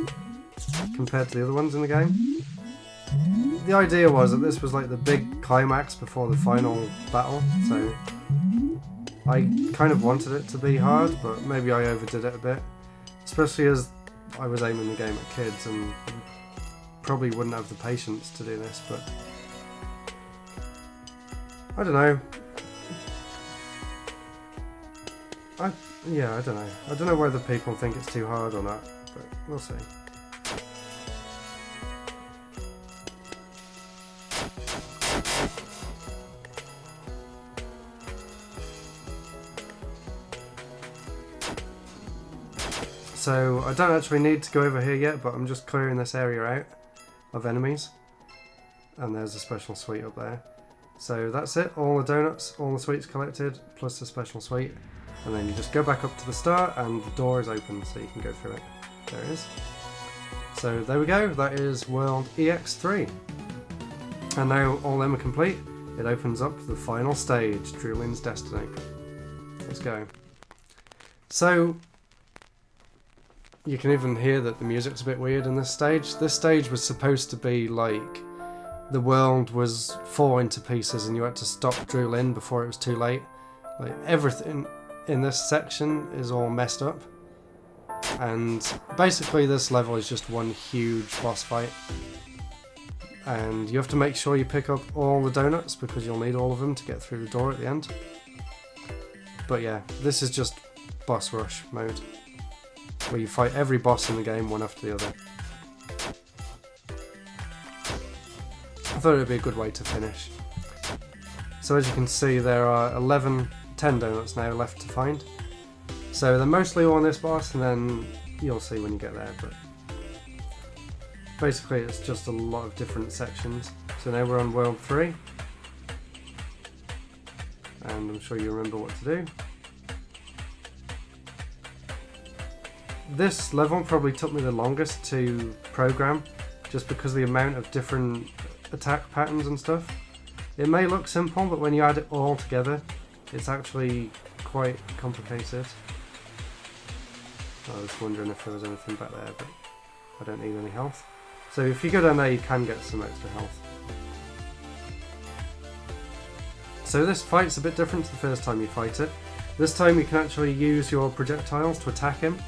compared to the other ones in the game. The idea was that this was like the big climax before the final battle, so I kind of wanted it to be hard, but maybe I overdid it a bit. especially as I was aiming the game at kids and probably wouldn't have the patience to do this, but I don't know. I don't know. I don't know whether people think it's too hard or not, but we'll see. So I don't actually need to go over here yet, but I'm just clearing this area out of enemies. And there's a special suite up there. So that's it, all the donuts, all the sweets collected, plus the special suite. And then you just go back up to the start and the door is open so you can go through it. There it is. So there we go, that is World EX3. And now all them are complete. It opens up the final stage, Drulin's Destiny. Let's go. So you can even hear that the music's a bit weird in this stage. This stage was supposed to be like the world was falling to pieces and you had to stop Drulin before it was too late. Like everything in this section is all messed up. And basically this level is just one huge boss fight. And you have to make sure you pick up all the donuts because you'll need all of them to get through the door at the end. But yeah, this is just boss rush mode, where you fight every boss in the game one after the other. I thought it would be a good way to finish. So as you can see, there are 10 donuts now left to find. So they're mostly all on this boss, and then you'll see when you get there, but basically it's just a lot of different sections. So now we're on World 3, and I'm sure you remember what to do. This level probably took me the longest to program, just because of the amount of different attack patterns and stuff. It may look simple, but when you add it all together, it's actually quite complicated. I was wondering if there was anything back there, but I don't need any health. So if you go down there, you can get some extra health. So this fight's a bit different to the first time you fight it. This time you can actually use your projectiles to attack him,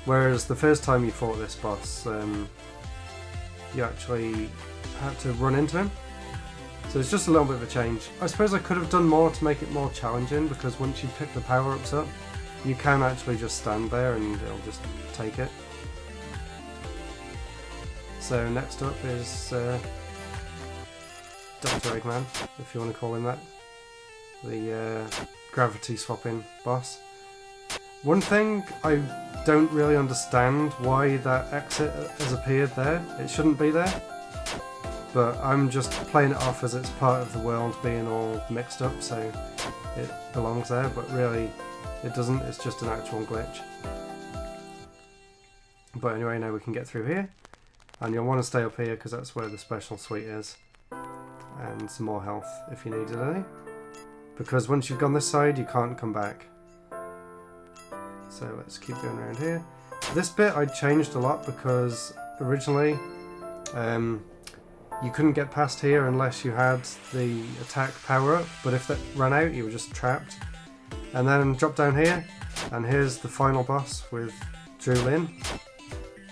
whereas the first time you fought this boss, you actually had to run into him. So it's just a little bit of a change. I suppose I could have done more to make it more challenging, because once you pick the power-ups up, you can actually just stand there and it'll just take it. So next up is Dr. Eggman, if you want to call him that. The gravity swapping boss. One thing I don't really understand why that exit has appeared there. It shouldn't be there. But I'm just playing it off as it's part of the world being all mixed up, so it belongs there, but really it doesn't, it's just an actual glitch. But anyway, now we can get through here, and you'll want to stay up here because that's where the special suite is, and some more health if you needed any, because once you've gone this side you can't come back. So let's keep going around here. This bit I changed a lot because originally you couldn't get past here unless you had the attack power up, but if that ran out you were just trapped. And then drop down here, and here's the final boss with Drulin.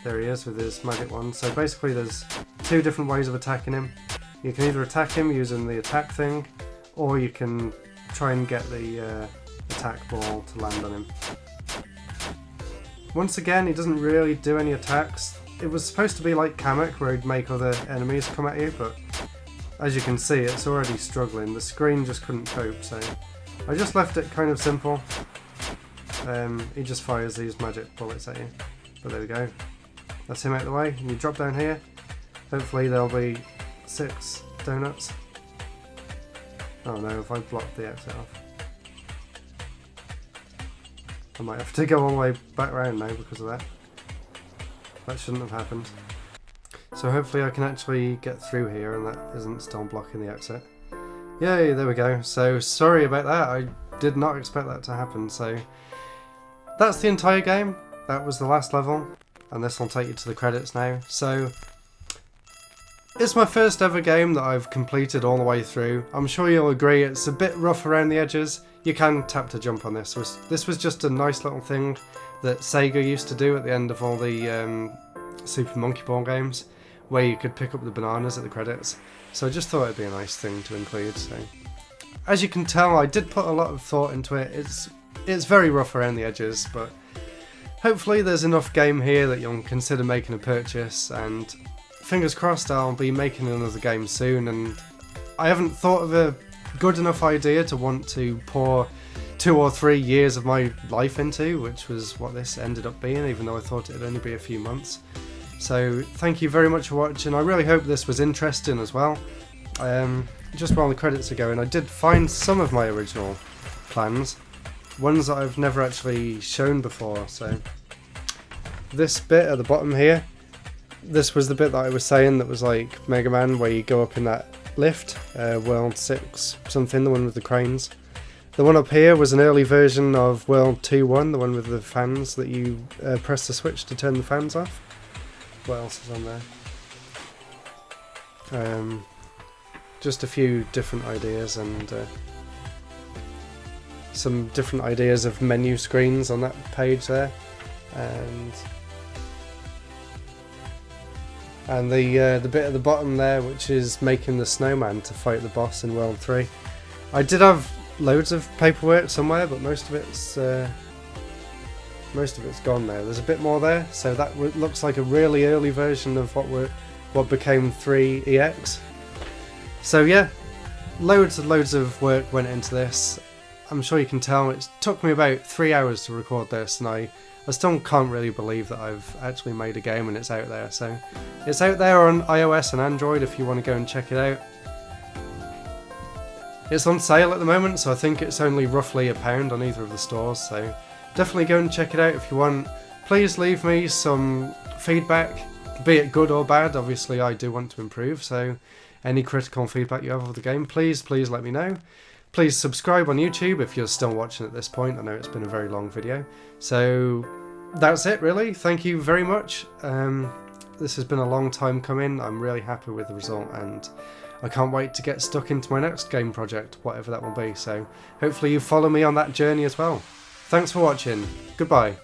There he is with his magic wand. So basically there's two different ways of attacking him. You can either attack him using the attack thing, or you can try and get the attack ball to land on him. Once again, he doesn't really do any attacks. It was supposed to be like Kamek, where he'd make other enemies come at you, but as you can see, it's already struggling. The screen just couldn't cope, so I just left it kind of simple. He just fires these magic bullets at you. But there we go. That's him out of the way, and you drop down here. Hopefully there'll be 6 donuts. Oh no, if I block the exit off. I might have to go all the way back around now because of that. That shouldn't have happened. So hopefully I can actually get through here and that isn't still blocking the exit. Yay, there we go. So sorry about that, I did not expect that to happen. So that's the entire game. That was the last level, and this will take you to the credits now. So It's my first ever game that I've completed all the way through. I'm sure you'll agree it's a bit rough around the edges. You can tap to jump on this. This was just a nice little thing that Sega used to do at the end of all the Super Monkey Ball games, where you could pick up the bananas at the credits. So I just thought it'd be a nice thing to include. So, as you can tell, I did put a lot of thought into it. It's very rough around the edges, but hopefully there's enough game here that you'll consider making a purchase, and fingers crossed I'll be making another game soon. And I haven't thought of a good enough idea to want to pour 2 or 3 years of my life into, which was what this ended up being, even though I thought it'd only be a few months. So thank you very much for watching. I really hope this was interesting as well. Just while the credits are going, I did find some of my original plans, ones that I've never actually shown before. So this bit at the bottom here, this was the bit that I was saying that was like Mega Man, where you go up in that lift, World 6 something, the one with the cranes. The one up here was an early version of World 2-1, the one with the fans that you press the switch to turn the fans off. What else is on there? Just a few different ideas, and some different ideas of menu screens on that page there, and the bit at the bottom there, which is making the snowman to fight the boss in World 3. I did have loads of paperwork somewhere, but most of it's gone now. There's a bit more there, so that looks like a really early version of what became 3EX. So yeah, loads and loads of work went into this. I'm sure you can tell it took me about 3 hours to record this, and I still can't really believe that I've actually made a game and it's out there. So it's out there on iOS and Android if you want to go and check it out. It's on sale at the moment, so I think it's only roughly £1 on either of the stores, so definitely go and check it out if you want. Please leave me some feedback, be it good or bad. Obviously I do want to improve, so any critical feedback you have of the game, please let me know. Please subscribe on YouTube if you're still watching at this point. I know it's been a very long video. So that's it really. Thank you very much. This has been a long time coming. I'm really happy with the result, and I can't wait to get stuck into my next game project, whatever that will be. So hopefully you follow me on that journey as well. Thanks for watching. Goodbye.